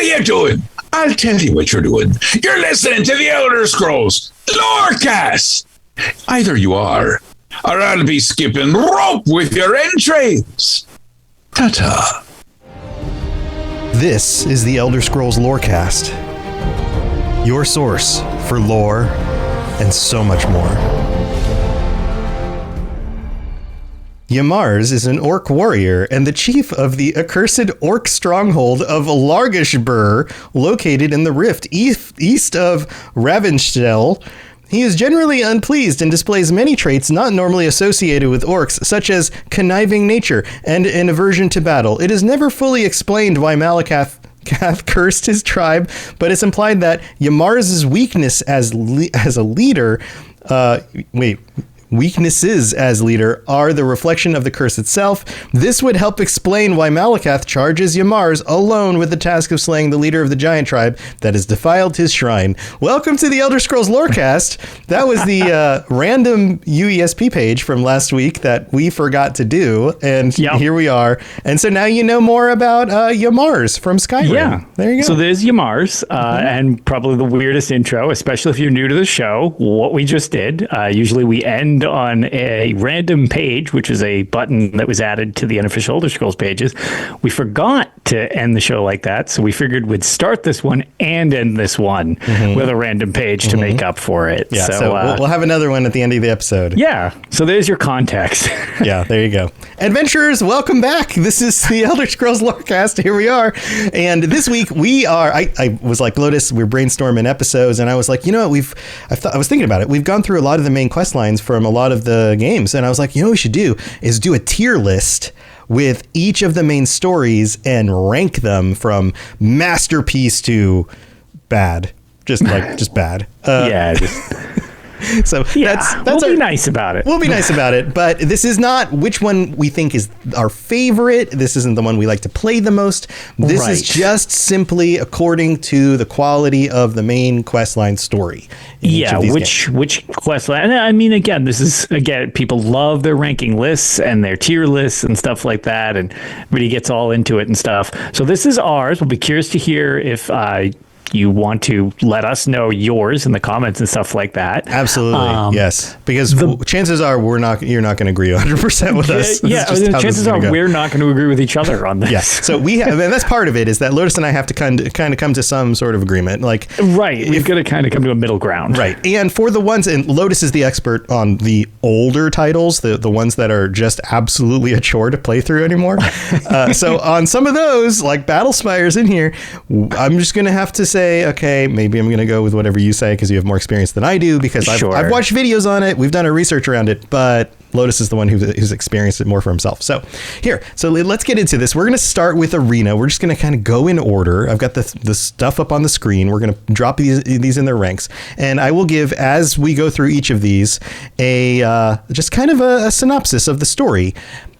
are you doing? I'll tell you what you're doing. You're listening to the Elder Scrolls Lorecast. Either you are, or I'll be skipping rope with your entrails. Ta-ta. This is the Elder Scrolls Lorecast, your source for lore and so much more. Yamarz is an orc warrior and the chief of the accursed orc stronghold of Largashbur, located in the rift east of Ravenshell. He is generally unpleased and displays many traits not normally associated with orcs, such as conniving nature and an aversion to battle. It is never fully explained why Malakath cursed his tribe, but it's implied that Yamarz's weakness as a leader, weaknesses as leader are the reflection of the curse itself. This would help explain why Malakath charges Yamarz alone with the task of slaying the leader of the giant tribe that has defiled his shrine. Welcome to the Elder Scrolls Lorecast. That was the random UESP page from last week that we forgot to do, and Here we are. And so now you know more about Yamarz from Skyrim. Yeah, there you go. So there's Yamarz, and probably the weirdest intro, especially if you're new to the show, what we just did. Usually we end on a random page, which is a button that was added to the unofficial Elder Scrolls pages. We forgot to end the show like that, so we figured we'd start this one and end this one with a random page to make up for it. Yeah, so we'll have another one at the end of the episode. Yeah, so there's your context. Yeah, there you go. Adventurers, welcome back. This is the Elder Scrolls Lorecast. Here we are. And this week we are, I was like, Lotus, we're brainstorming episodes, and I was like, you know what, I was thinking about it. We've gone through a lot of the main quest lines from a lot of the games, and I was like, you know what we should do is do a tier list with each of the main stories and rank them from masterpiece to bad. Just bad. So that's we'll be nice about it. We'll be nice about it, but this is not which one we think is our favorite. This isn't the one we like to play the most. This is just simply according to the quality of the main questline story. Which quest line? I mean, again, people love their ranking lists and their tier lists and stuff like that, and everybody gets all into it and stuff. So this is ours. We'll be curious to hear if you want to let us know yours in the comments and stuff like that. Absolutely. Yes. Because chances are you're not going to agree 100% with us. Yeah. Chances are we're not going to agree with each other on this. Yeah. So we have, and that's part of it, is that Lotus and I have to kind of come to some sort of agreement. Right. We've got to kind of come to a middle ground. Right. And for the ones, and Lotus is the expert on the older titles, the ones that are just absolutely a chore to play through anymore. So on some of those, like Battlespires in here, I'm just going to have to say, okay, maybe I'm going to go with whatever you say because you have more experience than I do, because I've watched videos on it. We've done our research around it, but Lotus is the one who's experienced it more for himself. So let's get into this. We're going to start with Arena. We're just going to kind of go in order. I've got the stuff up on the screen. We're going to drop these in their ranks, and I will give, as we go through each of these, just kind of a synopsis of the story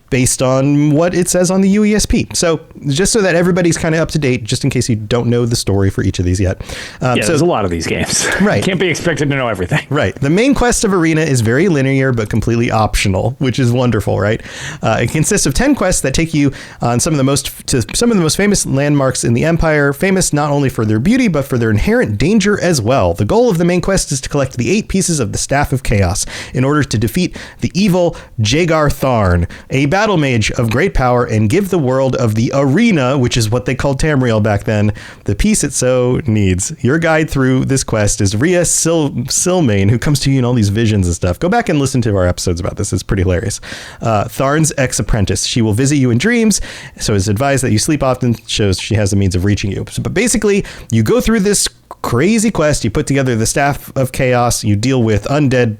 based on what it says on the UESP. So just so that everybody's kind of up to date, just in case you don't know the story for each of these yet. There's a lot of these games. Right. Can't be expected to know everything. Right. The main quest of Arena is very linear, but completely optional, which is wonderful, right? It consists of 10 quests that take you on some of the most famous landmarks in the Empire, famous not only for their beauty, but for their inherent danger as well. The goal of the main quest is to collect the 8 pieces of the Staff of Chaos in order to defeat the evil Jagar Tharn, a battle mage of great power, and give the world of the Arena, which is what they called Tamriel back then, the peace it so needs. Your guide through this quest is Rhea Silmane, who comes to you in all these visions and stuff. Go back and listen to our episodes about this. It's pretty hilarious. Tharn's ex-apprentice. She will visit you in dreams, so it's advised that you sleep often, shows she has the means of reaching you. But basically, you go through this crazy quest, you put together the Staff of Chaos, you deal with undead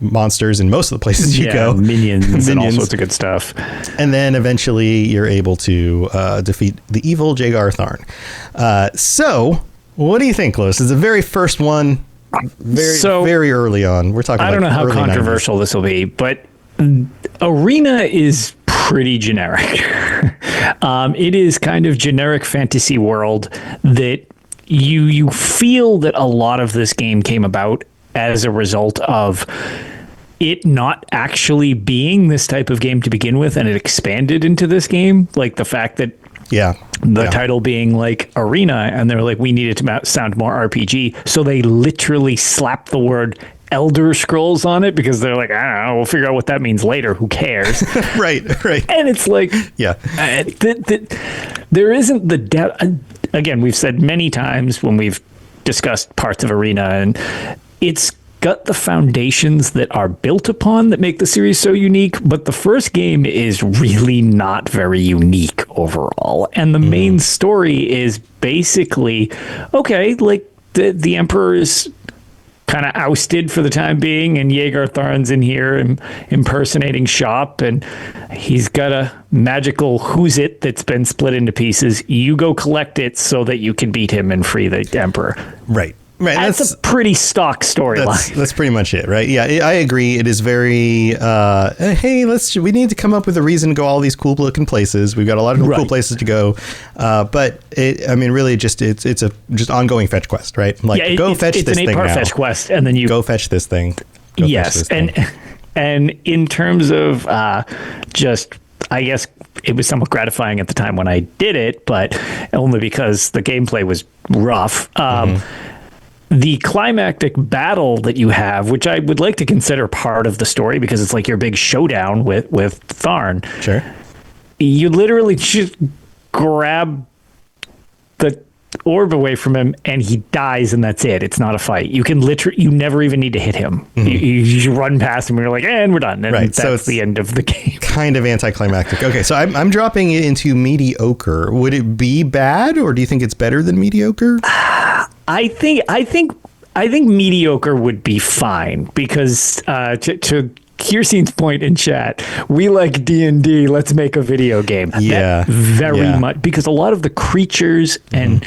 monsters in most of the places you go, minions and all sorts of good stuff, and then eventually you're able to defeat the evil Jagar Tharn. So what do you think, Lois? It's the very first one, very early on. We're talking, I don't know how controversial 90s. This will be, but Arena is pretty generic. It is kind of generic fantasy world that you feel that a lot of this game came about as a result of it not actually being this type of game to begin with, and it expanded into this game. Like the fact that Yeah. The title being like Arena, and they were like, we need it to sound more RPG. So they literally slapped the word Elder Scrolls on it because they're like, I don't know, we'll figure out what that means later. Who cares? Right. And it's like, yeah, there isn't the depth. Again, we've said many times when we've discussed parts of Arena, and it's got the foundations that are built upon that make the series so unique, but the first game is really not very unique overall. And the main story is basically, okay, like the Emperor is kind of ousted for the time being, and Yeager Tharn's in here and impersonating Shop, and he's got a magical who's it that's been split into pieces. You go collect it so that you can beat him and free the Emperor. Right. That's a pretty stock storyline. That's pretty much it, right? Yeah, I agree. It is very, hey, we need to come up with a reason to go all these cool looking places. We've got a lot of cool places to go, but really, it's a just ongoing fetch quest, right? Like, go fetch this thing now. It's an 8-part fetch quest, and then you go fetch this thing. Yes, and in terms of just, I guess it was somewhat gratifying at the time when I did it, but only because the gameplay was rough. The climactic battle that you have, which I would like to consider part of the story because it's like your big showdown with Tharn. Sure. You literally just grab the orb away from him and he dies, and that's it. It's not a fight. You can you never even need to hit him. You run past him and you're like, and we're done. And that's so the end of the game. Kind of anticlimactic. Okay, so I'm dropping it into mediocre. Would it be bad, or do you think it's better than mediocre? I think mediocre would be fine because to Kirstein's point in chat, we like D&D, let's make a video game. Yeah. Very much, because a lot of the creatures and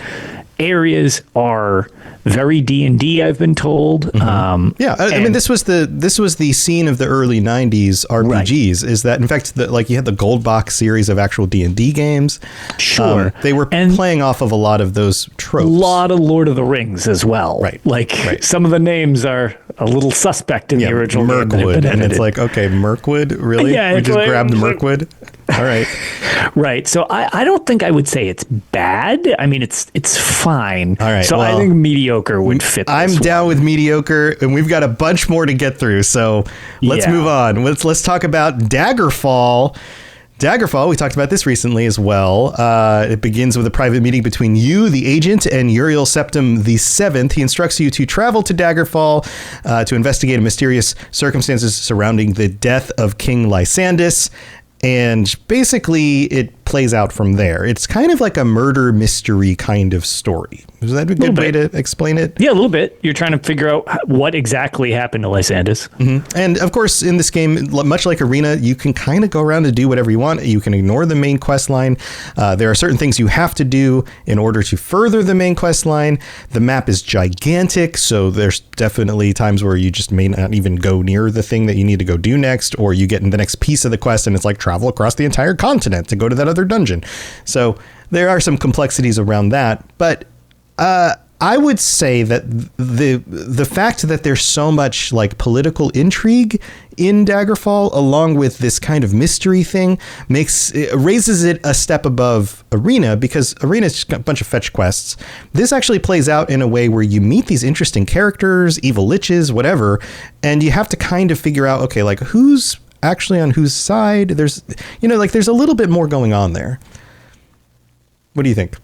areas are very D&D, I've been told. I mean, this was the scene of the early 90s RPGs, is that, in fact, you had the Gold Box series of actual D&D games. Sure. They were playing off of a lot of those tropes. A lot of Lord of the Rings as well. Right. Some of the names are a little suspect in the original Mirkwood, game. And it's like, okay, Mirkwood? Really? Yeah, we just grabbed Mirkwood? All right. Right. So I don't think I would say it's bad. I mean, it's fine. All right. So I think mediocre would fit. I'm down with mediocre, and we've got a bunch more to get through. So let's move on. Let's talk about Daggerfall. Daggerfall, we talked about this recently as well. It begins with a private meeting between you, the agent, and Uriel Septim the Seventh. He instructs you to travel to Daggerfall to investigate mysterious circumstances surrounding the death of King Lysandus. And basically, it plays out from there. It's kind of like a murder mystery kind of story. Is that a good way to explain it? Yeah, a little bit. You're trying to figure out what exactly happened to Lysandus. And of course, in this game, much like Arena, you can kind of go around and do whatever you want. You can ignore the main quest line. There are certain things you have to do in order to further the main quest line. The map is gigantic, so there's definitely times where you just may not even go near the thing that you need to go do next, or you get in the next piece of the quest and it's like travel across the entire continent to go to that other dungeon. So there are some complexities around that, but I would say that the fact that there's so much like political intrigue in Daggerfall, along with this kind of mystery thing, raises it a step above Arena, because Arena's just got a bunch of fetch quests. This actually plays out in a way where you meet these interesting characters, evil liches, whatever, and you have to kind of figure out, okay, like who's actually on whose side. There's a little bit more going on there. What do you think?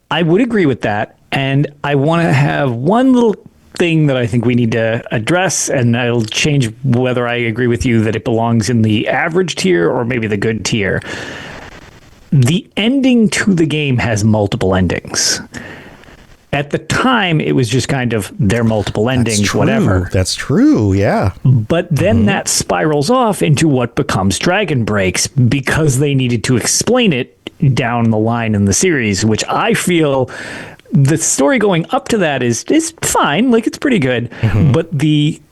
I would agree with that. And I want to have one little thing that I think we need to address, and I'll change whether I agree with you that it belongs in the average tier or maybe the good tier. The ending to the game has multiple endings. At the time, it was just kind of their multiple endings, whatever. That's true, yeah. But then that spirals off into what becomes Dragon Breaks, because they needed to explain it down the line in the series, which I feel the story going up to that is fine, like it's pretty good. But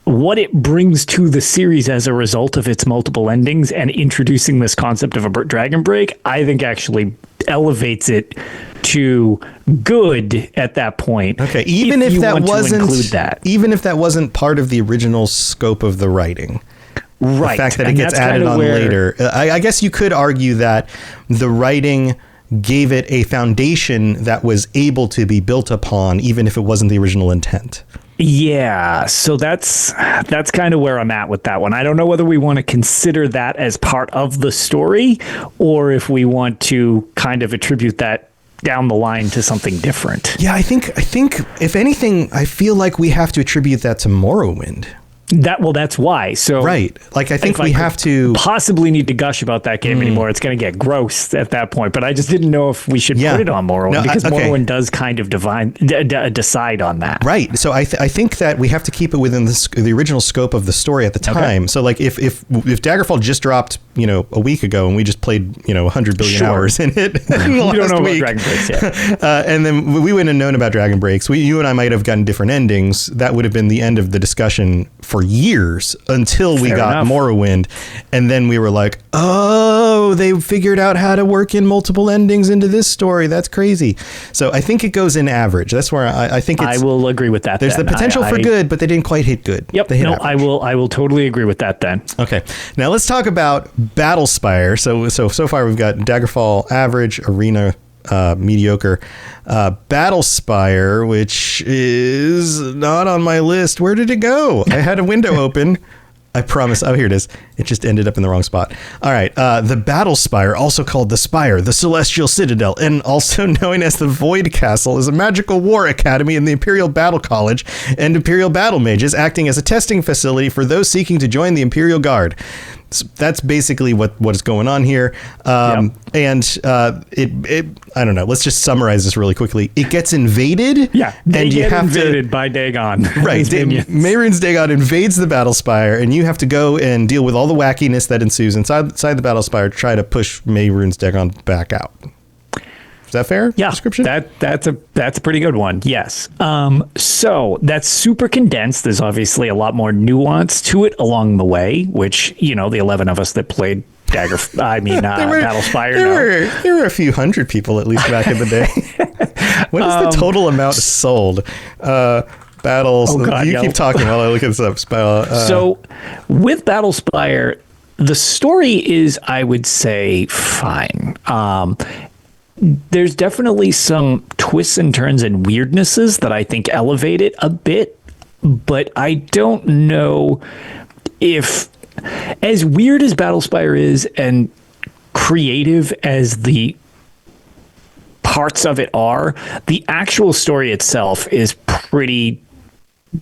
what it brings to the series as a result of its multiple endings and introducing this concept of a Dragon Break, I think actually elevates it to good at that point. Okay, even if that wasn't part of the original scope of the writing. Right. The fact that it gets added on later. I guess you could argue that the writing gave it a foundation that was able to be built upon, even if it wasn't the original intent. Yeah, so that's kind of where I'm at with that one. I don't know whether we want to consider that as part of the story, or if we want to kind of attribute that down the line to something different. Yeah, I think if anything, I feel like we have to attribute that to Morrowind. That's why. So right, like I think we have to possibly need to gush about that game anymore. It's going to get gross at that point. But I just didn't know if we should put it on Morrowind, because Morrowind does kind of decide on that. Right. So I think that we have to keep it within the original scope of the story at the time. Okay. So like if Daggerfall just dropped, a week ago, and we just played 100 billion hours in it, we don't know about Dragon Breaks yet. And then we wouldn't have known about Dragon Breaks. You and I might have gotten different endings. That would have been the end of the discussion for years until we got Morrowind, and then we were like, oh, they figured out how to work in multiple endings into this story. That's crazy. So I think it goes in average. That's where I think I will agree with that. There's the potential for good, but they didn't quite hit good. Yep. I will totally agree with that then. Okay. Now let's talk about Battlespire. So far we've got Daggerfall average, Arena mediocre, Battlespire, which is not on my list. Where did it go? I had a window open. I promise. Oh, here it is. It just ended up in the wrong spot. All right. The Battlespire, also called the Spire, the Celestial Citadel, and also known as the Void Castle, is a magical war academy in the Imperial Battle College and Imperial Battle Mages, acting as a testing facility for those seeking to join the Imperial Guard. That's basically what is going on here. And it I don't know. Let's just summarize this really quickly. It gets invaded. Yeah. They get invaded by Dagon. Right. Mehrunes Dagon invades the Battlespire, and you have to go and deal with all the wackiness that ensues inside the Battlespire to try to push Mehrunes Dagon back out. Is that fair? Yeah, description? That's a pretty good one. Yes. So that's super condensed. There's obviously a lot more nuance to it along the way, which, the 11 of us that played Battlespire. There were a few hundred people at least back in the day. What is the total amount sold? Battles. Keep talking while I look at this up. So with Battlespire, the story is, I would say, fine. There's definitely some twists and turns and weirdnesses that I think elevate it a bit, but I don't know if, as weird as Battlespire is and creative as the parts of it are, the actual story itself is pretty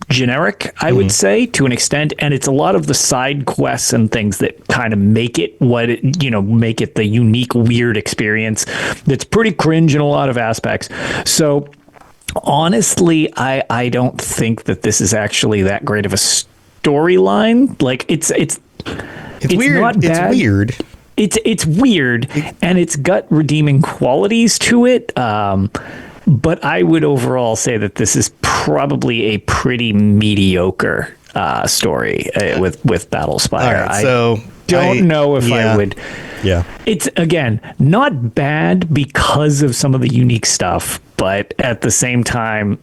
generic, I would say, to an extent, and it's a lot of the side quests and things that kind of make it make it the unique, weird experience that's pretty cringe in a lot of aspects. So honestly, I don't think that this is actually that great of a storyline. Like it's weird. Not bad. It's weird. It's weird, and it's got redeeming qualities to it. But I would overall say that this is probably a pretty mediocre story with Battlespire. Right, so I don't know if I would. Yeah. It's, again, not bad because of some of the unique stuff, but at the same time,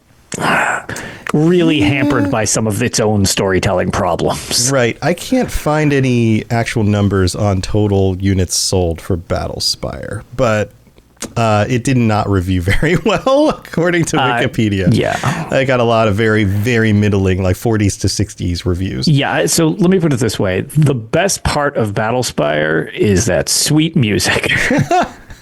really hampered by some of its own storytelling problems. Right. I can't find any actual numbers on total units sold for Battlespire, but it did not review very well, according to Wikipedia. Yeah. I got a lot of very, very middling, like 40s to 60s reviews. Yeah, so let me put it this way. The best part of Battlespire is that sweet music.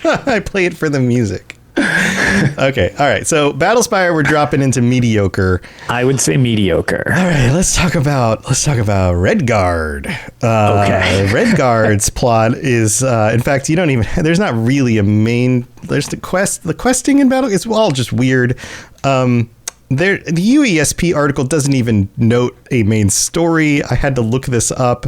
I play it for the music. Okay, all right. So Battlespire, we're dropping into mediocre. I would say mediocre. All right, let's talk about Redguard. Okay. Redguard's plot is, in fact, there's not really a main. There's the questing in Battle. It's all just weird. The UESP article doesn't even note a main story. I had to look this up.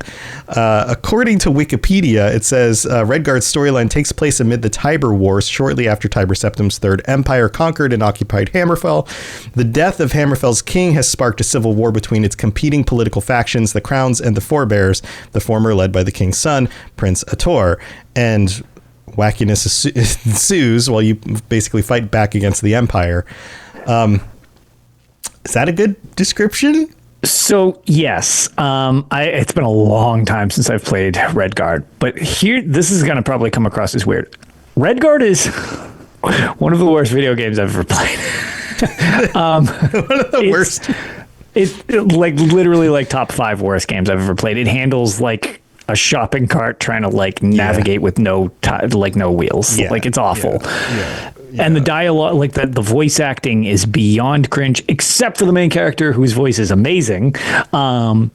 According to Wikipedia, it says Redguard's storyline takes place amid the Tiber Wars shortly after Tiber Septim's Third Empire conquered and occupied Hammerfell. The death of Hammerfell's king has sparked a civil war between its competing political factions, the Crowns and the Forebears, the former led by the king's son, Prince Ator. And wackiness ensues while you basically fight back against the Empire. Is that a good description? So, yes. It's been a long time since I've played Redguard, but this is going to probably come across as weird. Redguard is one of the worst video games I've ever played. One of the worst. It's like literally like top 5 worst games I've ever played. It handles like a shopping cart trying to like navigate with no wheels. Yeah. Like it's awful. Yeah. And the dialogue, like the voice acting is beyond cringe, except for the main character whose voice is amazing. But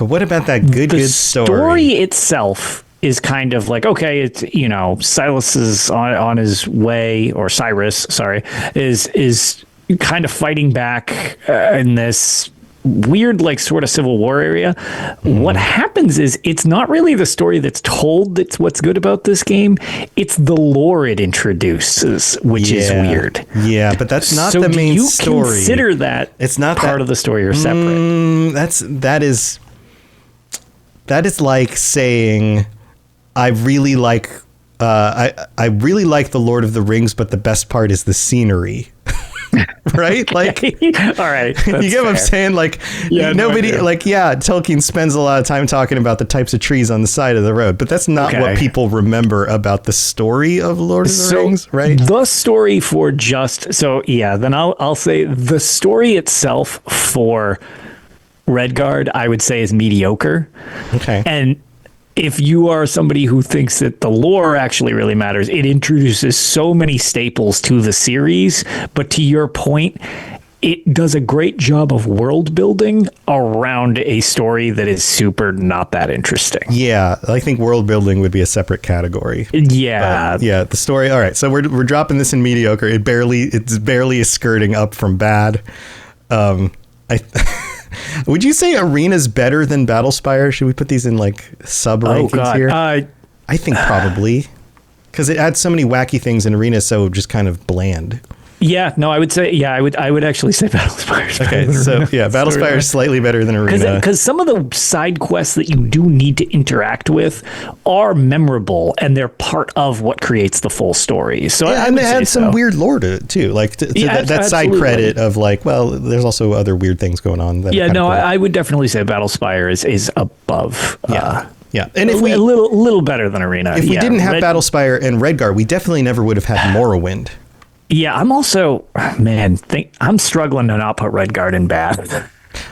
what about that good The story? story itself is kind of like, okay, it's, you know, Silas is on his way, or Cyrus, sorry, is kind of fighting back in this weird, like, sort of Civil War area. What happens is it's not really the story that's told that's what's good about this game. It's the lore it introduces, which is weird. Yeah, but that's not So the main do you story. consider that It's not part that- of the story or separate? That is like saying I really like I really like the Lord of the Rings, but the best part is the scenery. Right? Like, All right. you get what I'm saying? Like, Yeah, no, nobody, I do. like, yeah, Tolkien spends a lot of time talking about the types of trees on the side of the road, but that's not what people remember about the story of Lord of the Rings, right? The story for then I'll say the story itself for Redguard, I would say, is mediocre. Okay. And if you are somebody who thinks that the lore actually really matters, it introduces so many staples to the series. But to your point, it does a great job of world building around a story that is super not that interesting. Yeah, I think world building would be a separate category. Yeah. Yeah, the story. All right, so we're dropping this in mediocre. It's barely skirting up from bad. Would you say Arena's better than Battlespire? Should we put these in like sub rankings here? I think probably, because it adds so many wacky things, and Arena's so just kind of bland. Yeah, no, I would say, I would actually say Battlespire. Okay, so yeah, Battlespire is slightly better than Arena. Because some of the side quests that you do need to interact with are memorable, and they're part of what creates the full story. So Yeah, and they had some weird lore to it too, like that side absolutely. credit of like, well, there's also other weird things going on. That are Yeah, kinda no, cool. I would definitely say Battlespire is above. Yeah, and if we a little better than Arena. if we didn't have Battlespire and Redguard, we definitely never would have had Morrowind. Yeah, I'm also, man, I'm struggling to not put Redguard in bad.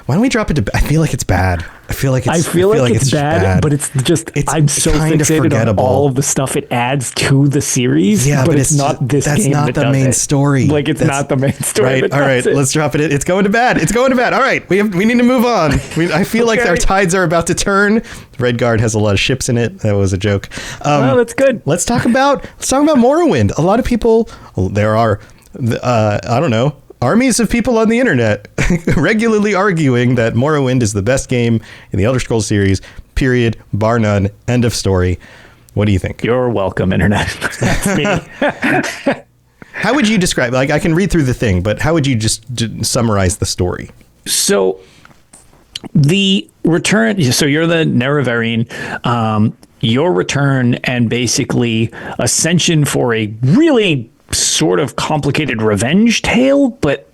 Why don't we drop it to? I feel like it's bad. I feel like it's it's just bad, but it's just I'm so kind of fixated forgettable. on all of the stuff it adds to the series. Yeah, but it's not this that's game not that the does main it. story. Like it's not the main story. Right. that All right. does it. Let's drop it. It's going to bad. It's going to bad. All right. We need to move on. I feel like Okay. our tides are about to turn. Redguard has a lot of ships in it. That was a joke. Oh, that's good. Let's talk about Morrowind. A lot of people. There are. I don't know. Armies of people on the internet regularly arguing that Morrowind is the best game in the Elder Scrolls series, period, bar none, end of story. What do you think? You're welcome, internet. That's me. How would you describe, like, I can read through the thing, but how would you just summarize the story? So the return, so you're the Nerevarine, your return and basically ascension for a really sort of complicated revenge tale, but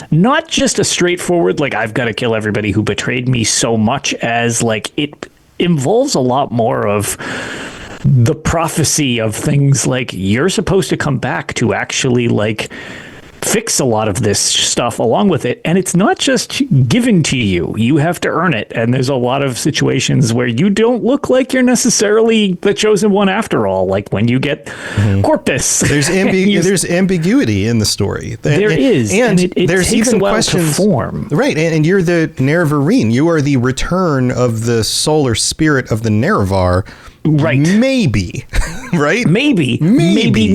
not just a straightforward, like, I've got to kill everybody who betrayed me, so much as like it involves a lot more of the prophecy of things like you're supposed to come back to actually like fix a lot of this stuff along with it. And it's not just given to you. You have to earn it. And there's a lot of situations where you don't look like you're necessarily the chosen one after all. Like when you get Corpus. There's ambiguity in the story. There is. And it there's takes even a while questions. to form. Right. And you're the Nerevarine. You are the return of the soul or spirit of the Nerevar. Right. Maybe. Right? Maybe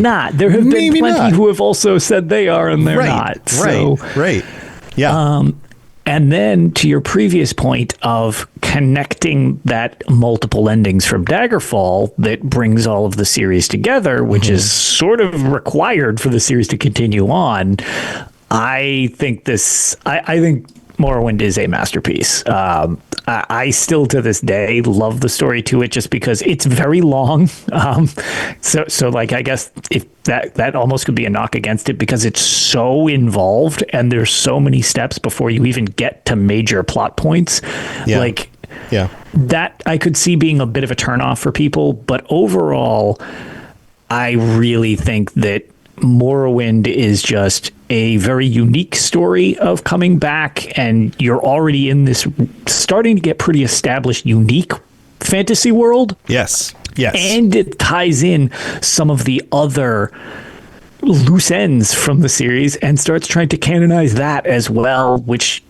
not. There have been plenty who have also said they are and they're not. So, right. Yeah. And then to your previous point of connecting that multiple endings from Daggerfall that brings all of the series together, which is sort of required for the series to continue on. I think Morrowind is a masterpiece. I still to this day love the story to it just because it's very long. So like, I guess if that almost could be a knock against it because it's so involved and there's so many steps before you even get to major plot points. Yeah. Like, yeah. that I could see being a bit of a turnoff for people, but overall, I really think that Morrowind is just a very unique story of coming back, and you're already in this starting to get pretty established, unique fantasy world. Yes. Yes. And it ties in some of the other loose ends from the series and starts trying to canonize that as well, which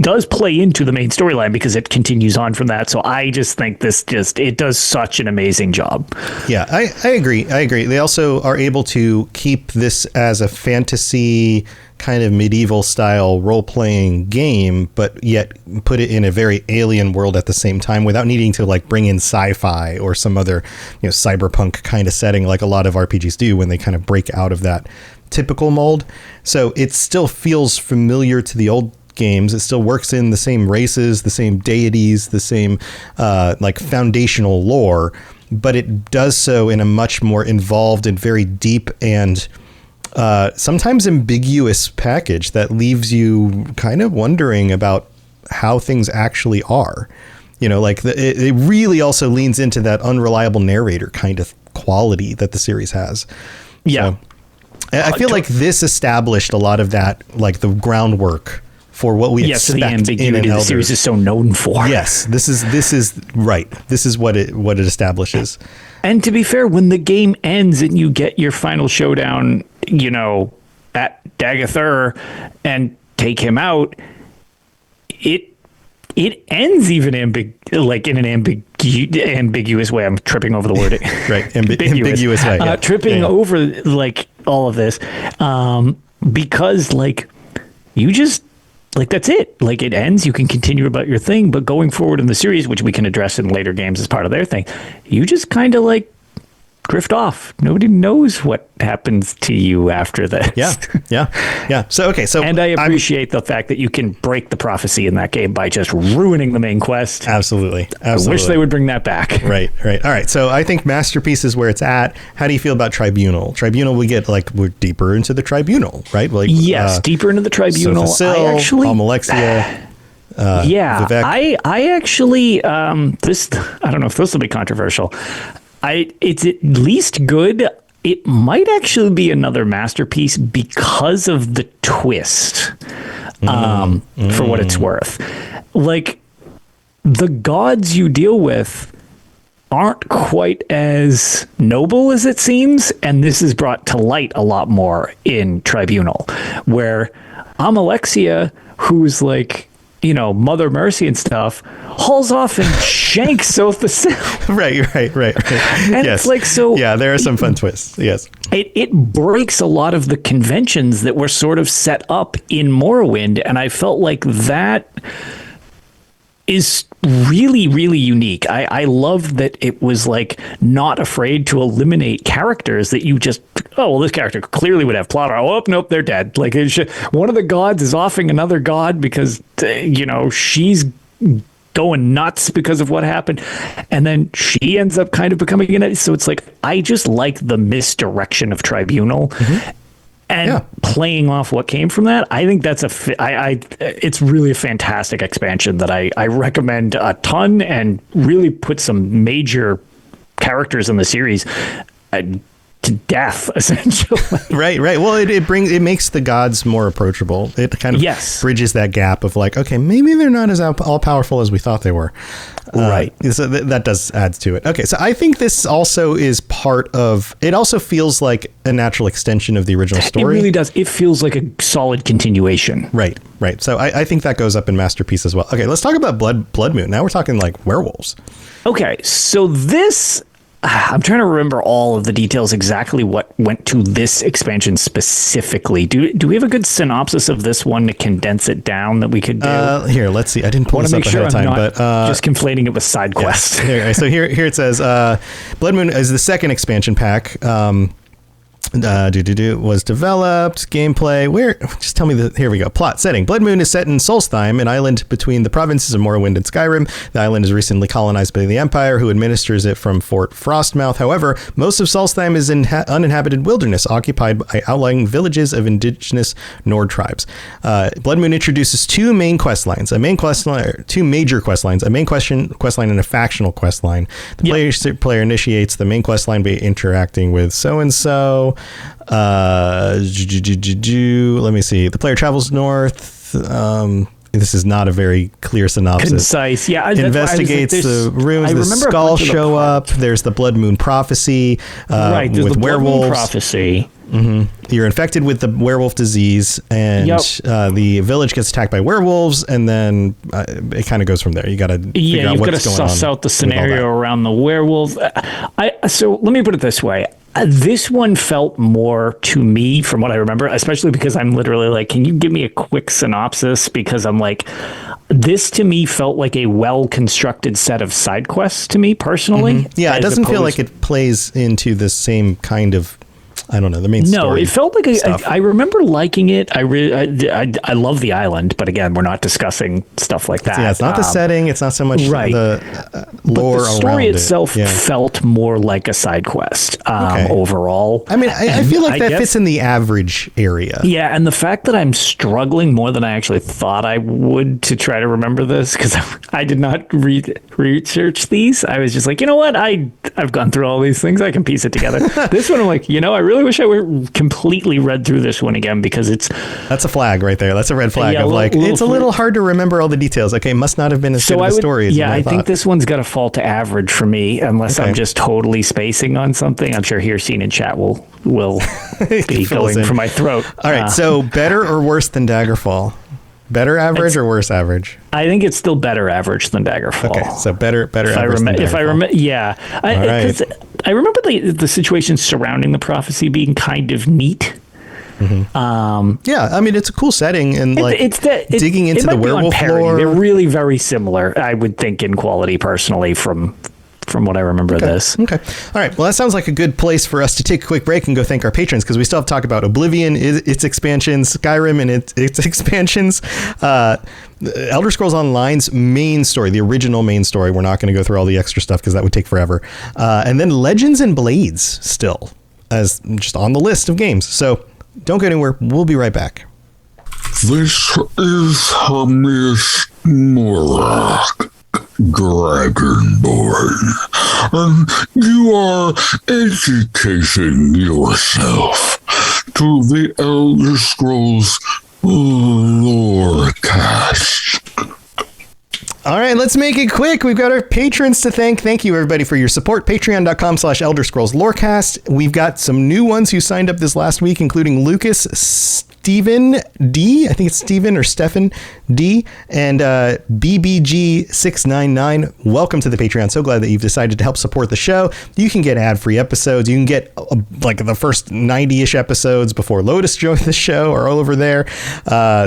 does play into the main storyline because it continues on from that. So I just think it does such an amazing job. Yeah, I agree. They also are able to keep this as a fantasy kind of medieval style role-playing game, but yet put it in a very alien world at the same time without needing to like bring in sci-fi or some other, cyberpunk kind of setting like a lot of RPGs do when they kind of break out of that typical mold. So it still feels familiar to the old games. It still works in the same races, the same deities, the same like foundational lore, but it does so in a much more involved and very deep and sometimes ambiguous package that leaves you kind of wondering about how things actually are. It really also leans into that unreliable narrator kind of quality that the series has. Yeah. So, I feel like this established a lot of that, like the groundwork for what we expect the ambiguity the series is so known for. Yes, this is right. This is what it establishes. And to be fair, when the game ends and you get your final showdown, at Dagethur and take him out, it ends even in an ambiguous way. I'm tripping over the word. Right, ambiguous way. Yeah. Tripping over like all of this because you just. That's it. It ends. You can continue about your thing, but going forward in the series, which we can address in later games as part of their thing, you just kind of drift off. Nobody knows what happens to you after this. Yeah. So and I appreciate the fact that you can break the prophecy in that game by just ruining the main quest. Absolutely. I wish they would bring that back. Right. All right. So I think Masterpiece is where it's at. How do you feel about Tribunal? Tribunal, we get we're deeper into the Tribunal, right? Yes, deeper into the Tribunal. Sophisil, Almalexia. Vivec. I actually this, I don't know if this will be controversial. It's at least good. It might actually be another masterpiece because of the twist, for what it's worth. The gods you deal with aren't quite as noble as it seems, and this is brought to light a lot more in Tribunal, where Almalexia, who's Mother Mercy and stuff, hauls off and shanks Sophisil. Right. And yes. it's so. Yeah, there are some fun twists. Yes. It breaks a lot of the conventions that were sort of set up in Morrowind, and I felt like that is really, really unique. I love that it was not afraid to eliminate characters that you just, this character clearly would have plot. Oh, nope, they're dead. One of the gods is offing another god because, she's going nuts because of what happened. And then she ends up kind of becoming an. So it's I just like the misdirection of Tribunal. Mm-hmm. And playing off what came from that, I think that's it's really a fantastic expansion that I recommend a ton and really put some major characters in the series to death, essentially. Right. Well, it makes the gods more approachable. It kind of bridges that gap of okay, maybe they're not as all powerful as we thought they were. Right. So that does add to it. Okay. So I think this also is part of, it also feels like a natural extension of the original story. It really does. It feels like a solid continuation. Right. So I think that goes up in Masterpiece as well. Okay. Let's talk about Blood Moon. Now we're talking werewolves. Okay. So this, I'm trying to remember all of the details, exactly what went to this expansion specifically. Do we have a good synopsis of this one to condense it down that we could do? Here, let's see. I didn't pull this up ahead of time, but just conflating it with side quests. Yes. So here it says, Blood Moon is the second expansion pack. Was developed. Gameplay. Where? Just tell me here we go. Plot setting. Blood Moon is set in Solstheim, an island between the provinces of Morrowind and Skyrim. The island is recently colonized by the Empire, who administers it from Fort Frostmouth. However, most of Solstheim is uninhabited wilderness, occupied by outlying villages of indigenous Nord tribes. Blood Moon introduces two main quest lines. Two major quest lines. A main quest line and a factional quest line. The player initiates the main quest line by interacting with so and so. Let me see. The player travels north. This is not a very clear synopsis. Concise, yeah. Investigates the ruins. The skull show up. There's the Blood Moon prophecy. Right, there's with the werewolves. Blood Moon prophecy. Mm-hmm. You're infected with the werewolf disease, and the village gets attacked by werewolves, and then it kind of goes from there. You got to figure out what's going on. You've got to suss out the scenario around the werewolf. So let me put it this way. This one felt more to me from what I remember, especially because I'm literally like, can you give me a quick synopsis? Because I'm like, this to me felt like a well-constructed set of side quests to me personally. Mm-hmm. Yeah, it doesn't feel like it plays into the same kind of, I don't know, the main story. No, it felt like I remember liking it. I love the island, but again, we're not discussing stuff like that. Yeah, it's not the setting. It's not so much the lore but the story around itself felt more like a side quest overall. I mean, I feel like that fits in the average area. Yeah, and the fact that I'm struggling more than I actually thought I would to try to remember this, because I did not research these. I was just like, you know what? I've gone through all these things. I can piece it together. This one, I'm like, I really wish I were completely read through this one again, because that's a flag right there. That's a red flag of it's a little hard to remember all the details. Okay, must not have been as good of a story as I think this one's got to fall to average for me, unless I'm just totally spacing on something. I'm sure here seen in chat will be going for my throat. All right, so better or worse than Daggerfall? Better average or worse average? I think it's still better average than Daggerfall. Okay, so better average than Daggerfall. If I remember, yeah. I remember the situation surrounding the prophecy being kind of neat. Mm-hmm. Yeah, I mean, it's a cool setting, and digging into the werewolf lore. They're really very similar, I would think, in quality, personally, from what I remember of this. Okay. All right. Well, that sounds like a good place for us to take a quick break and go thank our patrons, because we still have to talk about Oblivion, its expansions, Skyrim and its expansions, Elder Scrolls Online's main story, the original main story. We're not going to go through all the extra stuff because that would take forever. And then Legends and Blades still as just on the list of games. So don't go anywhere. We'll be right back. This is Hamish Morak, Dragonborn, and you are educating yourself to the Elder Scrolls Lorecast. All right, let's make it quick. We've got our patrons to thank. Thank you, everybody, for your support. Patreon.com/Elder Scrolls Lorecast. We've got some new ones who signed up this last week, including Lucas, Stephen D. I think it's Stephen or Stefan D. And BBG699. Welcome to the Patreon. So glad that you've decided to help support the show. You can get ad-free episodes. You can get the first 90-ish episodes before Lotus joined the show are all over there.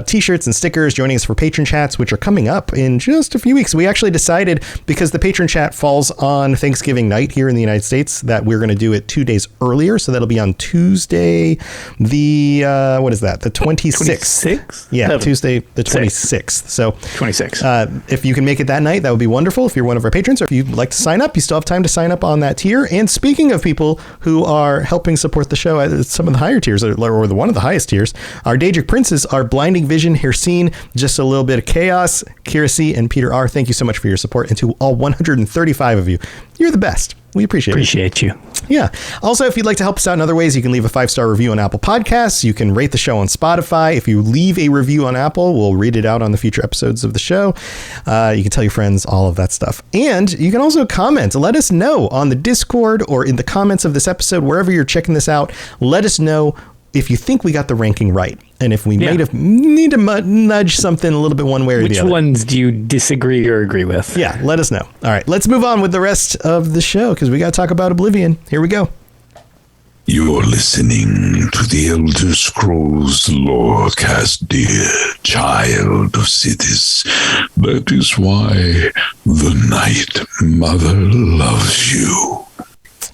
T-shirts and stickers, joining us for patron chats, which are coming up in just a few weeks. We actually decided, because the patron chat falls on Thanksgiving night here in the United States, that we're going to do it 2 days earlier. So that'll be on Tuesday, what is that? The 26th. Yeah, Tuesday the 26th. So 26. If you can make it that night, that would be wonderful. If you're one of our patrons, or if you'd like to sign up, you still have time to sign up on that tier. And speaking of people who are helping support the show at some of the higher tiers, or one of the highest tiers, our Daedric Princes are Blinding Vision, Hirsine, Just a Little Bit of Chaos, Kira C, and Peter R. Thank you so much for your support. And to all 135 of you, you're the best. We appreciate you. Yeah. Also, if you'd like to help us out in other ways, you can leave a 5-star review on Apple Podcasts. You can rate the show on Spotify. If you leave a review on Apple, we'll read it out on the future episodes of the show. You can tell your friends, all of that stuff. And you can also comment. Let us know on the Discord or in the comments of this episode, wherever you're checking this out. Let us know if you think we got the ranking right, and if we need to nudge something a little bit one way or the other. Which ones do you disagree or agree with? Yeah, let us know. All right, let's move on with the rest of the show, because we got to talk about Oblivion. Here we go. You're listening to the Elder Scrolls Lorecast, dear child of cities. That is why the Night Mother loves you.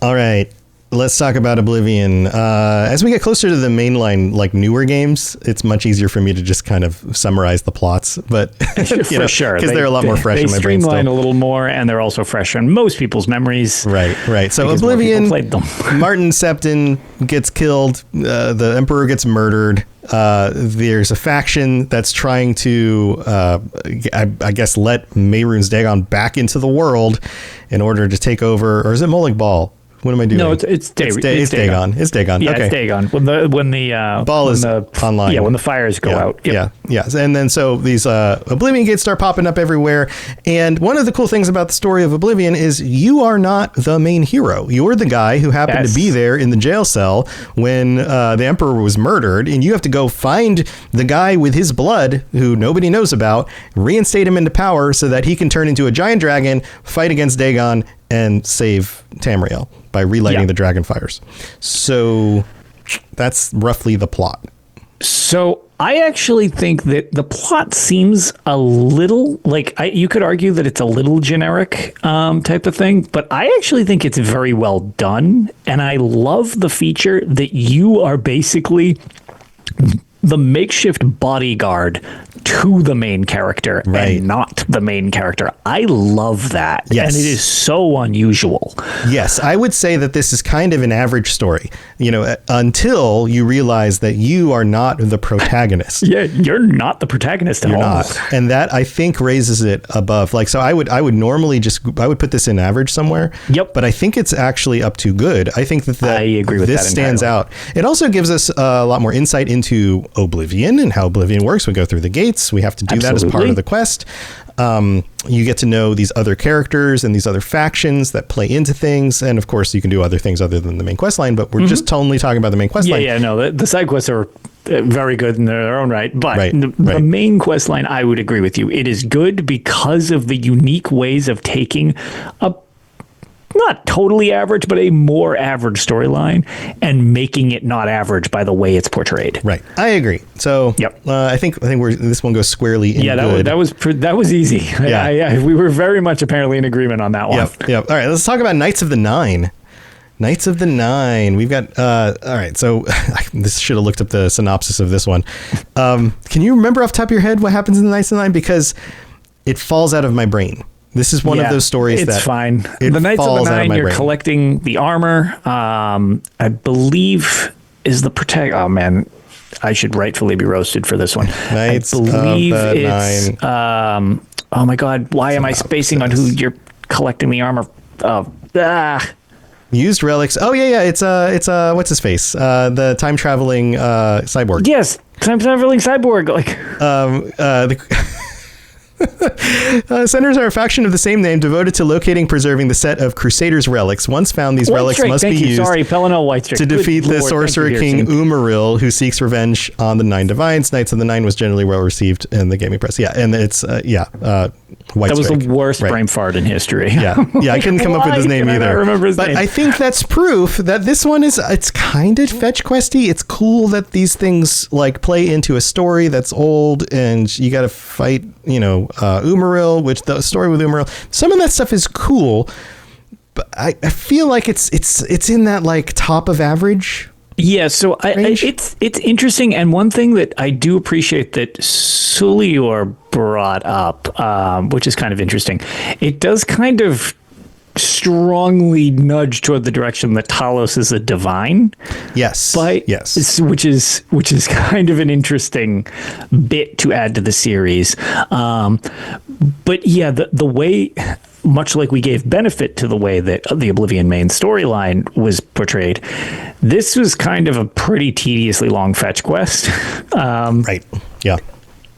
All right. let's talk about Oblivion. As we get closer to the mainline, like newer games, it's much easier for me to just kind of summarize the plots. But For sure, because they're a lot more fresh in my brain. They streamline still. a little more, and they're also fresh in most people's memories. Right. So because more Oblivion, people played them. Martin Septon gets killed. The Emperor gets murdered. There's a faction that's trying to, I guess, let Mehrunes Dagon back into the world in order to take over. Or is it Molag Bal? What am I doing? No, it's Dagon. It's Dagon. Yeah, okay. it's Dagon. When the Ball is online. Yeah, when the fires go out. Yep. Yeah. And then so these Oblivion gates start popping up everywhere. And one of the cool things about the story of Oblivion is you are not the main hero. You're the guy who happened to be there in the jail cell when the Emperor was murdered, and you have to go find the guy with his blood who nobody knows about, reinstate him into power so that he can turn into a giant dragon, fight against Dagon, and save Tamriel by relighting the dragon fires. So that's roughly the plot. So I actually think that the plot seems a little like you could argue that it's a little generic type of thing, but I actually think it's very well done. And I love the feature that you are basically the makeshift bodyguard to the main character and not the main character. I love that. Yes. And it is so unusual. Yes, I would say that this is kind of an average story, until you realize that you are not the protagonist. Yeah, you're not the protagonist at all. Not. And that, I think, raises it above. Like, so I would normally I would put this in average somewhere. Yep. But I think it's actually up to good. I think that I agree with this that stands entirely. out. It also gives us a lot more insight into Oblivion and how Oblivion works. We go through the gates. We have to do that as part of the quest. You get to know these other characters and these other factions that play into things. And of course, you can do other things other than the main quest line, but we're just only talking about the main quest line. Yeah, no, the side quests are very good in their own right. But the main quest line, I would agree with you. It is good because of the unique ways of taking a not totally average, but a more average storyline and making it not average by the way it's portrayed. Right. I agree. So I think this one goes squarely in good. that was easy. Yeah. We were very much apparently in agreement on that one. Yep. All right. Let's talk about Knights of the Nine. Knights of the Nine. We've got, all right. So this should have looked up the synopsis of this one. Can you remember off the top of your head what happens in the Knights of the Nine? Because it falls out of my brain. This is one of those stories it's fine. The Knights of the Nine, you're collecting the armor. I believe is the protect. Oh man, I should rightfully be roasted for this one. Knights I believe of the it's. Nine. Oh my God, why am I spacing on who you're collecting the armor? Used relics. Oh yeah. It's what's his face? The time traveling cyborg. Yes, time traveling cyborg. Like Senators are a faction of the same name devoted to locating, preserving the set of Crusaders' relics. Once found, these relics must be used to defeat the Sorcerer King Umaril, who seeks revenge on the Nine Divines. Knights of the Nine was generally well received in the gaming press. Yeah, and it's White that was Strike. The worst brain fart in history. Yeah, I couldn't come up with his name either. I remember his but name. I think that's proof that this one it's kind of fetch questy. It's cool that these things like play into a story that's old, and you got to fight, Umaril, which the story with Umaril, some of that stuff is cool, but I feel like it's in that like top of average. Yeah, so it's interesting, and one thing that I do appreciate that Sulior brought up, which is kind of interesting, it does kind of strongly nudge toward the direction that Talos is a divine. Yes. Which is kind of an interesting bit to add to the series. But yeah, the way, much like we gave benefit to the way that the Oblivion main storyline was portrayed, this was kind of a pretty tediously long fetch quest. Right. Yeah.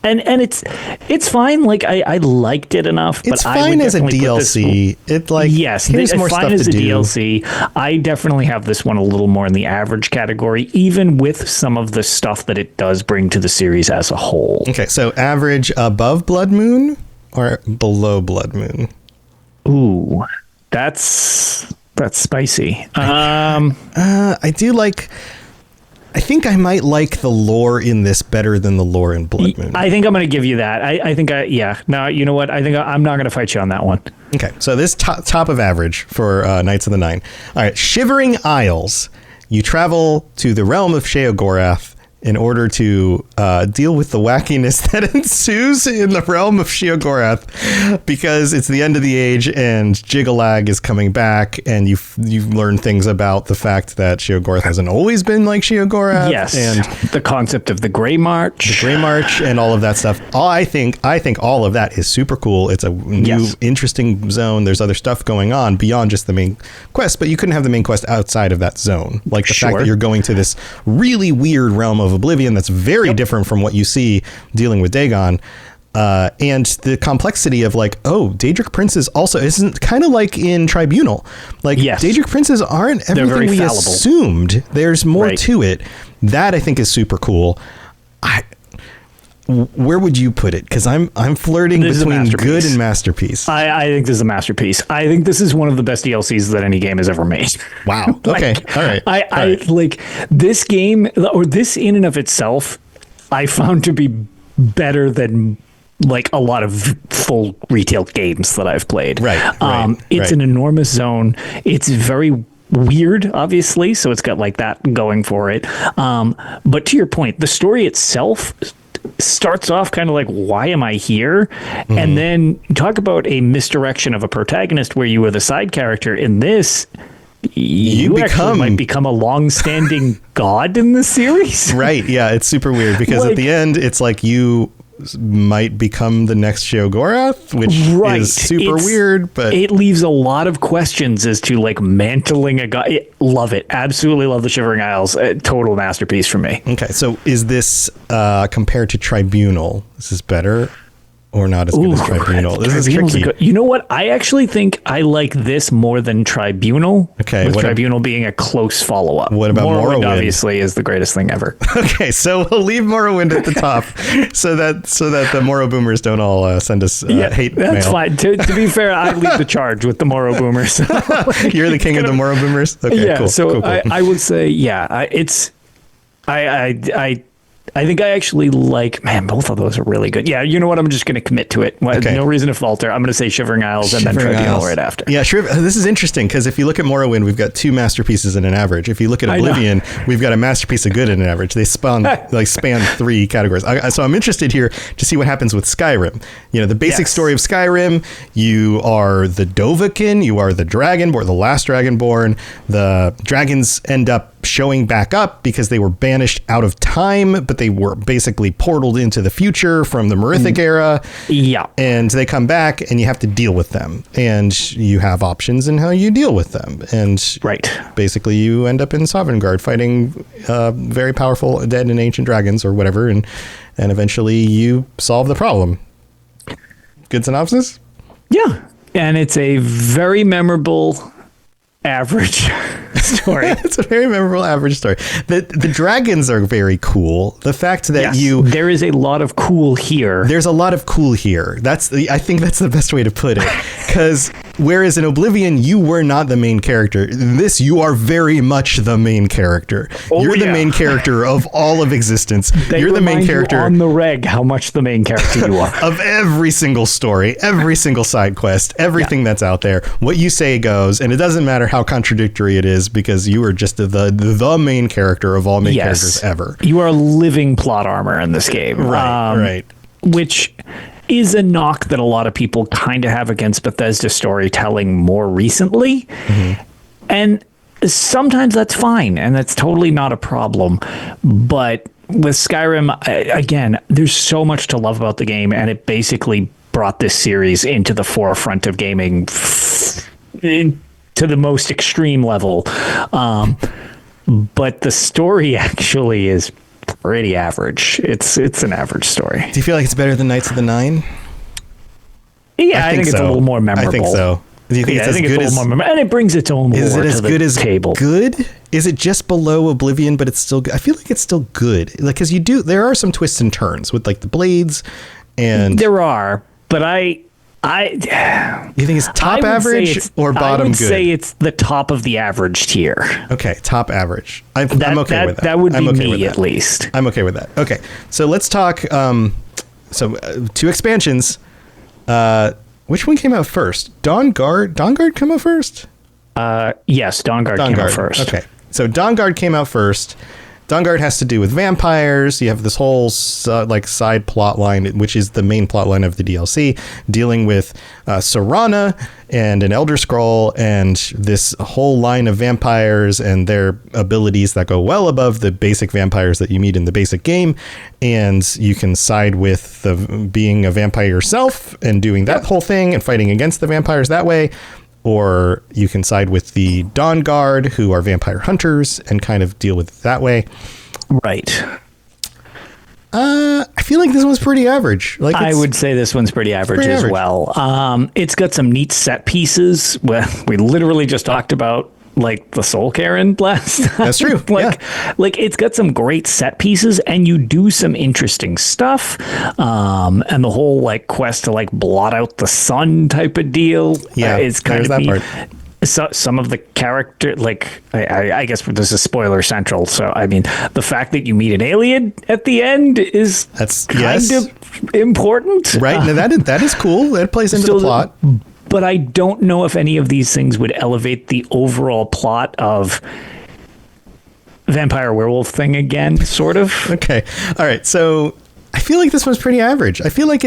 And it's fine. Like I liked it enough. It's but fine I would as a DLC. Here's more stuff fine as to a do. DLC. I definitely have this one a little more in the average category, even with some of the stuff that it does bring to the series as a whole. Okay, so average above Blood Moon or below Blood Moon? Ooh, that's spicy. I do like. I think I might like the lore in this better than the lore in Blood Moon. I think I'm going to give you that. I think no, you know what? I think I'm not going to fight you on that one. Okay, so this top of average for Knights of the Nine. All right, Shivering Isles. You travel to the realm of Sheogorath in order to deal with the wackiness that ensues in the realm of Sheogorath, because it's the end of the age and Jiggalag is coming back, and you've learned things about the fact that Sheogorath hasn't always been like Sheogorath. Yes, and the concept of the Grey March, and all of that stuff. I think all of that is super cool. It's a new, interesting zone. There's other stuff going on beyond just the main quest, but you couldn't have the main quest outside of that zone. Like the fact that you're going to this really weird realm of Oblivion that's very different from what you see dealing with Dagon, and the complexity of like, Daedric princes also isn't kind of like in Tribunal. Like Daedric princes aren't everything we assumed. There's more to it. That I think is super cool. Where would you put it? Because I'm flirting between good and masterpiece. I think this is a masterpiece. I think this is one of the best DLCs that any game has ever made. Wow. Okay. All right. I like this game, or this in and of itself, I found to be better than like a lot of full retail games that I've played. It's an enormous zone. It's very weird, obviously, so it's got like that going for it. But to your point, the story itself starts off kind of like, why am I here? Mm-hmm. And then talk about a misdirection of a protagonist where you were the side character. In this, you actually might become a long-standing god in the series. Right. Yeah, it's super weird because at the end, it's like you might become the next Sheogorath, which is super weird, but it leaves a lot of questions as to like mantling a god. Love it. Absolutely love the Shivering Isles. Total masterpiece for me. Okay. So is this compared to Tribunal? This is better or not as good as Tribunal? This is tricky. You know what? I actually think I like this more than Tribunal. Okay. With Tribunal being a close follow-up. What about Morrowind? Obviously is the greatest thing ever. Okay. So we'll leave Morrowind at the top so that the Morrow boomers don't all send us hate mail. That's fine. To be fair, I lead the charge with the Morrow boomers. You're the king of the Morrow boomers? Okay, yeah. Cool. So cool. I would say, I think I actually like, both of those are really good. Yeah, you know what? I'm just going to commit to it. Okay. No reason to falter. I'm going to say Shivering Isles and then Tribunal right after. Yeah, this is interesting because if you look at Morrowind, we've got two masterpieces and an average. If you look at Oblivion, we've got a masterpiece of good and an average. They span three categories. So I'm interested here to see what happens with Skyrim. You know, the basic story of Skyrim, you are the Dovahkiin, you are the Dragonborn, the last Dragonborn. The dragons end up showing back up because they were banished out of time, but they were basically portaled into the future from the Merithic era. Yeah. And they come back and you have to deal with them. And you have options in how you deal with them. And basically you end up in Sovngarde fighting very powerful dead and ancient dragons or whatever. And eventually you solve the problem. Good synopsis? Yeah. And it's a very memorable average story. It's a very memorable average story. The dragons are very cool. The fact that there is a lot of cool here. There's a lot of cool here. I think that's the best way to put it. Because whereas in Oblivion, you were not the main character. In this, you are very much the main character. You're the main character of all of existence. You're the main character on the reg. How much the main character you are of every single story, every single side quest, everything that's out there. What you say goes, and it doesn't matter how contradictory it is, because you are just the main character of all main characters ever. You are living plot armor in this game, right? Which is a knock that a lot of people kind of have against Bethesda storytelling more recently. Mm-hmm. And sometimes that's fine, and that's totally not a problem. But with Skyrim, again, there's so much to love about the game, and it basically brought this series into the forefront of gaming to the most extreme level. But the story actually is pretty average. It's an average story. Do you feel like it's better than Knights of the Nine? Yeah, I think it's a little more memorable. I think so. Do you think it's as good as... more memorable, and it brings its own lore to the table. Is it as good as table. Good? Is it just below Oblivion, but it's still good? I feel like it's still good. Like, because there are some twists and turns with like the blades and... There are, but You think it's top I would say average or bottom I would good? say it's the top of the average tier. Okay, top average. I'm okay with that. That would I'm be okay me with that. at least. I'm okay with that. Okay, so let's talk. Two expansions. Which one came out first? Dawnguard. Dawnguard come out first. Yes, Dawnguard came out first. Okay, so Dawnguard came out first. Dawnguard has to do with vampires. You have this whole side plot line, which is the main plot line of the DLC, dealing with Serana and an Elder Scroll and this whole line of vampires and their abilities that go well above the basic vampires that you meet in the basic game. And you can side with being a vampire yourself and doing that whole thing and fighting against the vampires that way. Or you can side with the Dawnguard, who are vampire hunters, and kind of deal with it that way. Right. I feel like this one's pretty average. Like I would say this one's pretty average as well. It's got some neat set pieces. We literally just talked about like the Soul Karen last time. That's true. Like it's got some great set pieces and you do some interesting stuff. And the whole like quest to like blot out the sun type of deal is kind of that part. So some of the character, like I guess this is spoiler central. So I mean, the fact that you meet an alien at the end is kind of important, right? Now that is cool. That plays into the plot. But I don't know if any of these things would elevate the overall plot of vampire werewolf thing again, sort of. Okay. All right. So I feel like this one's pretty average. I feel like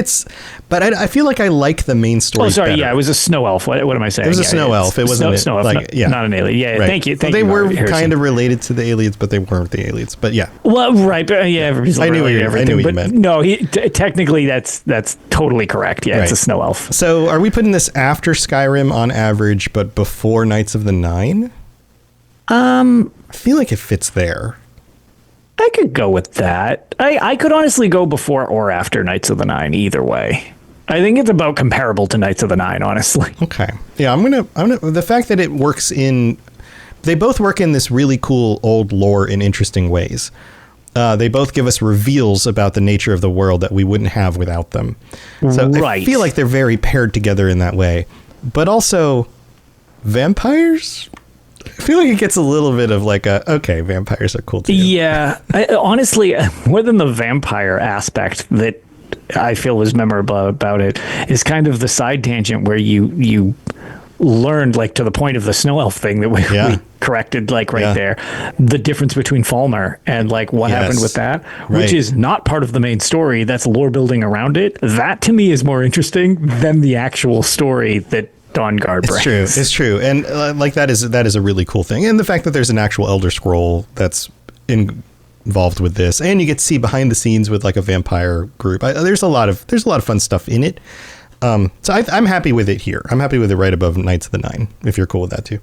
but I feel like I like the main story. Oh, sorry. better. Yeah, it was a snow elf. What am I saying? It was a snow elf. It wasn't snow elf. Not an alien. Yeah. Right. Thank you. They were kind of related to the aliens, but they weren't the aliens. But yeah. Well, right. But yeah, I knew what you meant. No, technically that's totally correct. Yeah, right. It's a snow elf. So are we putting this after Skyrim on average, but before Knights of the Nine? I feel like it fits there. I could go with that. I could honestly go before or after Knights of the Nine, either way. I think it's about comparable to Knights of the Nine, honestly. Okay. Yeah, I'm gonna the fact that it works they both work in this really cool old lore in interesting ways. They both give us reveals about the nature of the world that we wouldn't have without them. So right. I feel like they're very paired together in that way. But also, vampires? I feel like it gets a little bit of like okay, vampires are cool too. Yeah. Honestly, more than the vampire aspect that I feel was memorable about it is kind of the side tangent where you learned, like, to the point of the snow elf thing that we corrected, like, there, the difference between Falmer and like what happened with that, which is not part of the main story. That's lore building around it. That to me is more interesting than the actual story that Dawnguard brings. It's true. And like that is a really cool thing. And the fact that there's an actual Elder Scroll that's involved with this, and you get to see behind the scenes with like a vampire group. There's a lot of fun stuff in it. So I'm happy with it here. I'm happy with it right above Knights of the Nine, if you're cool with that too.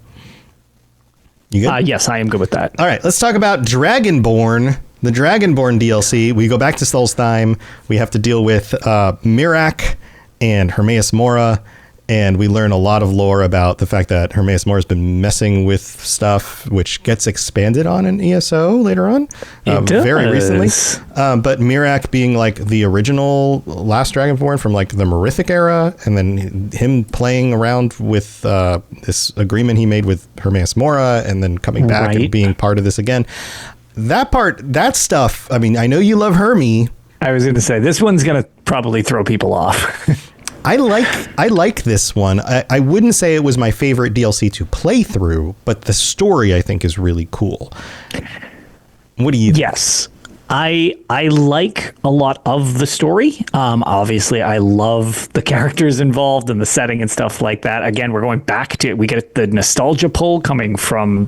You good? Yes, I am good with that. All right, let's talk about Dragonborn. The Dragonborn DLC. We go back to Solstheim. We have to deal with Miraak and Hermaeus Mora. And we learn a lot of lore about the fact that Hermaeus Mora has been messing with stuff, which gets expanded on in ESO later on, very recently. But Miraak being like the original last Dragonborn from like the Merithic era, and then him playing around with this agreement he made with Hermaeus Mora, and then coming back and being part of this again. That stuff. I mean, I know you love Hermie. I was going to say this one's going to probably throw people off. I like this one. I wouldn't say it was my favorite DLC to play through, but the story I think is really cool. What do you think? Yes. I like a lot of the story. Obviously, I love the characters involved and the setting and stuff like that. Again, we get the nostalgia pull coming from,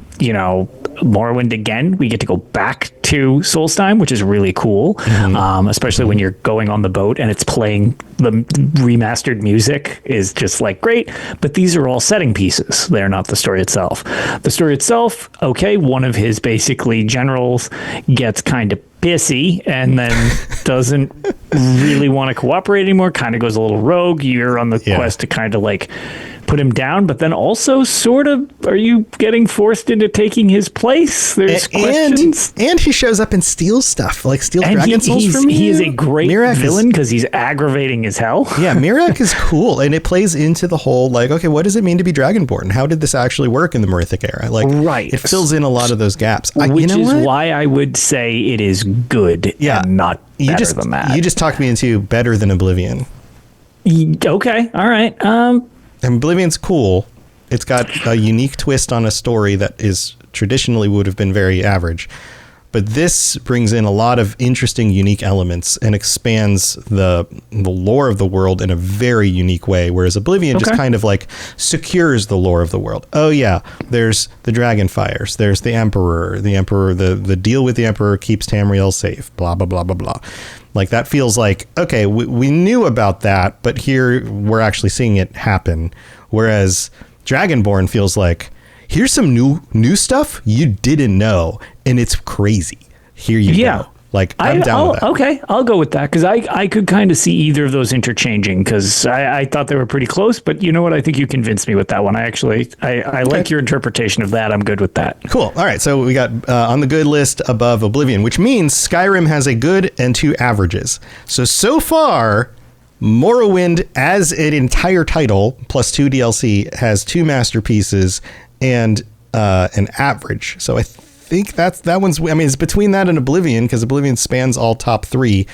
Morrowind again. We get to go back to Solstheim, which is really cool, especially when you're going on the boat and it's playing the remastered music is just like great. But these are all setting pieces. They're not the story itself. The story itself, okay, one of his basically generals gets kind of pissy and then doesn't really want to cooperate anymore, kind of goes a little rogue. You're on the quest to kind of like put him down, but then also sort of, are you getting forced into taking his place? There's questions. And he shows up and steals stuff, like steals And dragon souls from you. he is a great villain because he's aggravating as hell. Yeah, Miraak is cool, and it plays into the whole, like, okay, what does it mean to be Dragonborn? How did this actually work in the Merithic era? Like, right. It fills in a lot of those gaps. Which is why I would say it is good and not better than that. You just talked me into better than Oblivion. Okay, all right. And Oblivion's cool. It's got a unique twist on a story that is traditionally would have been very average. But this brings in a lot of interesting, unique elements and expands the lore of the world in a very unique way, whereas Oblivion just kind of like secures the lore of the world. Oh yeah, there's the Dragonfires, there's the Emperor, the deal with the Emperor keeps Tamriel safe, blah, blah, blah, blah, blah. Like that feels like, okay, we knew about that, but here we're actually seeing it happen. Whereas Dragonborn feels like, here's some new stuff you didn't know, and it's crazy. Here you go. Like, I'm down with that. Okay, I'll go with that, because I could kind of see either of those interchanging, because I thought they were pretty close, but you know what? I think you convinced me with that one. I like your interpretation of that. I'm good with that. Cool. All right, so we got on the good list above Oblivion, which means Skyrim has a good and two averages. So far, Morrowind, as an entire title, plus 2 DLC, has 2 masterpieces and an average. So I think that one's, I mean, it's between that and Oblivion, because Oblivion spans all top 3.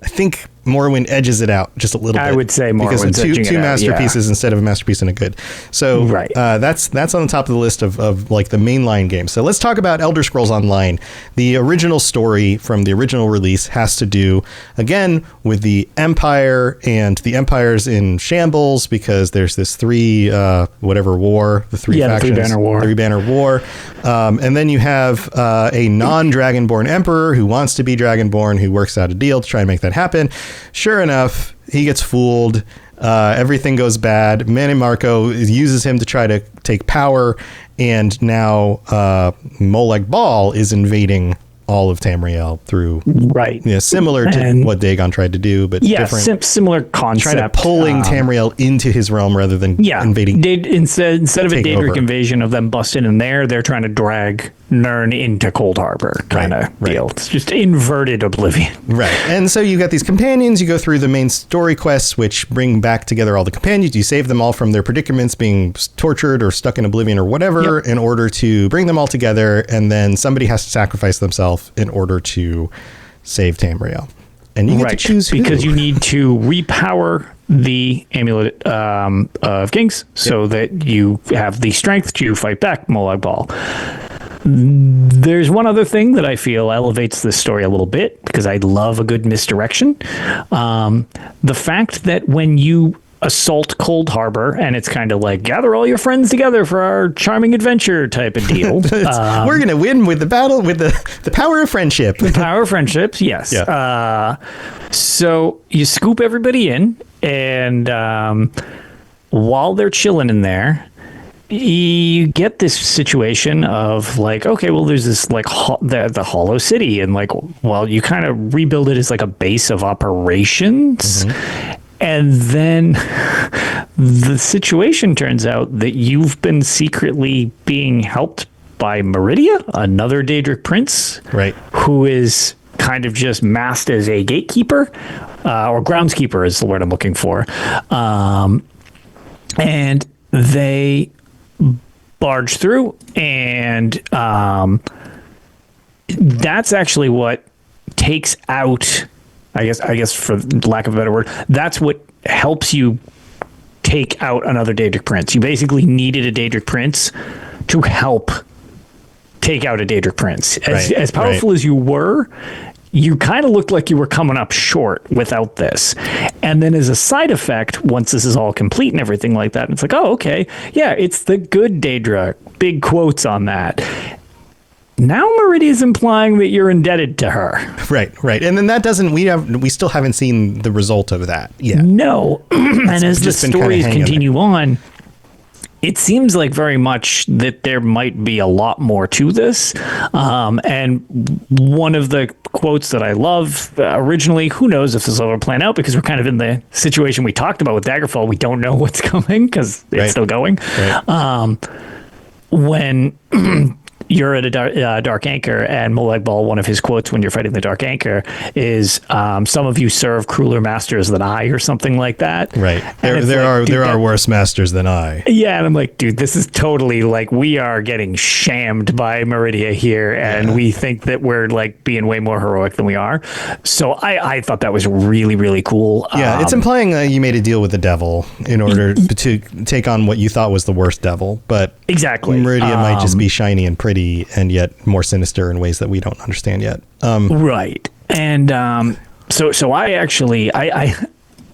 I think Morrowind edges it out just a little bit. I would say Morrowind's because of two masterpieces instead of a masterpiece and a good. So that's on the top of the list of like the mainline games. So let's talk about Elder Scrolls Online. The original story from the original release has to do again with the Empire, and the Empire's in shambles because there's this three war, the three factions, three banner war. And then you have a non-Dragonborn Emperor who wants to be Dragonborn, who works out a deal to try and make that happen. Sure enough, he gets fooled. Everything goes bad. Manny Marco uses him to try to take power, and now Molag Bal is invading all of Tamriel through similar to what Dagon tried to do, but different. Similar concept. Trying to pulling Tamriel into his realm rather than invading. Instead of a Daedric invasion of them busting in there, they're trying to drag Nirn into Cold Harbor kind of deal. It's just inverted Oblivion. Right. And so you got these companions. You go through the main story quests, which bring back together all the companions. You save them all from their predicaments, being tortured or stuck in Oblivion or whatever, in order to bring them all together. And then somebody has to sacrifice themselves in order to save Tamriel. And you get to choose who. Because you need to repower the Amulet of Kings so that you have the strength to fight back Molag Bal. There's one other thing that I feel elevates this story a little bit, because I love a good misdirection. The fact that when you assault Cold Harbor, and it's kind of like, gather all your friends together for our charming adventure type of deal. We're going to win with the battle, with the power of friendship. The power of friendships, yes. Yeah. So you scoop everybody in, and while they're chilling in there, you get this situation of like, okay, well, there's this like the Hollow City, and like, well, you kind of rebuild it as like a base of operations. And then the situation turns out that you've been secretly being helped by Meridia, another Daedric prince, who is kind of just masked as a gatekeeper, or groundskeeper is the word I'm looking for. And they barge through, and that's actually what takes out, I guess for lack of a better word, that's what helps you take out another Daedric prince. You basically needed a Daedric prince to help take out a Daedric prince. As powerful as you were, you kind of looked like you were coming up short without this. And then as a side effect, once this is all complete and everything like that, it's like, oh, okay, yeah, it's the good Daedra, big quotes on that. Now Meridia is implying that you're indebted to her. Right. And then that doesn't, we still haven't seen the result of that yet. No. And as the stories continue on, it seems like very much that there might be a lot more to this. And one of the quotes that I love originally, who knows if this will ever plan out, because we're kind of in the situation we talked about with Daggerfall. We don't know what's coming because it's still going. Right. When you're at a Dark Anchor, and Molag Bal, one of his quotes when you're fighting the Dark Anchor is, some of you serve crueler masters than I, or something like that. Right. There are worse masters than I. Yeah. And I'm like, dude, this is totally like, we are getting shammed by Meridia here. And we think that we're like being way more heroic than we are. So I thought that was really, really cool. Yeah. It's implying you made a deal with the devil in order to take on what you thought was the worst devil. But exactly. Meridia might just be shiny and pretty, and yet more sinister in ways that we don't understand yet. Right. And so I actually, I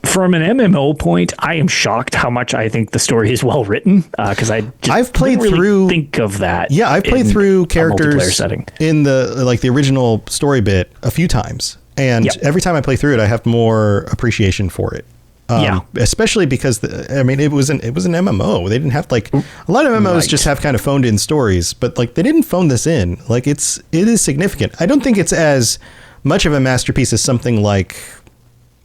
from an MMO point, I am shocked how much I think the story is well written, because I've played really through. Think of that. Yeah, I've played through characters setting in the original story bit a few times, and every time I play through it, I have more appreciation for it. Especially because it was an MMO. They didn't have a lot of MMOs just have kind of phoned in stories, but they didn't phone this in. It is significant. I don't think it's as much of a masterpiece as something like,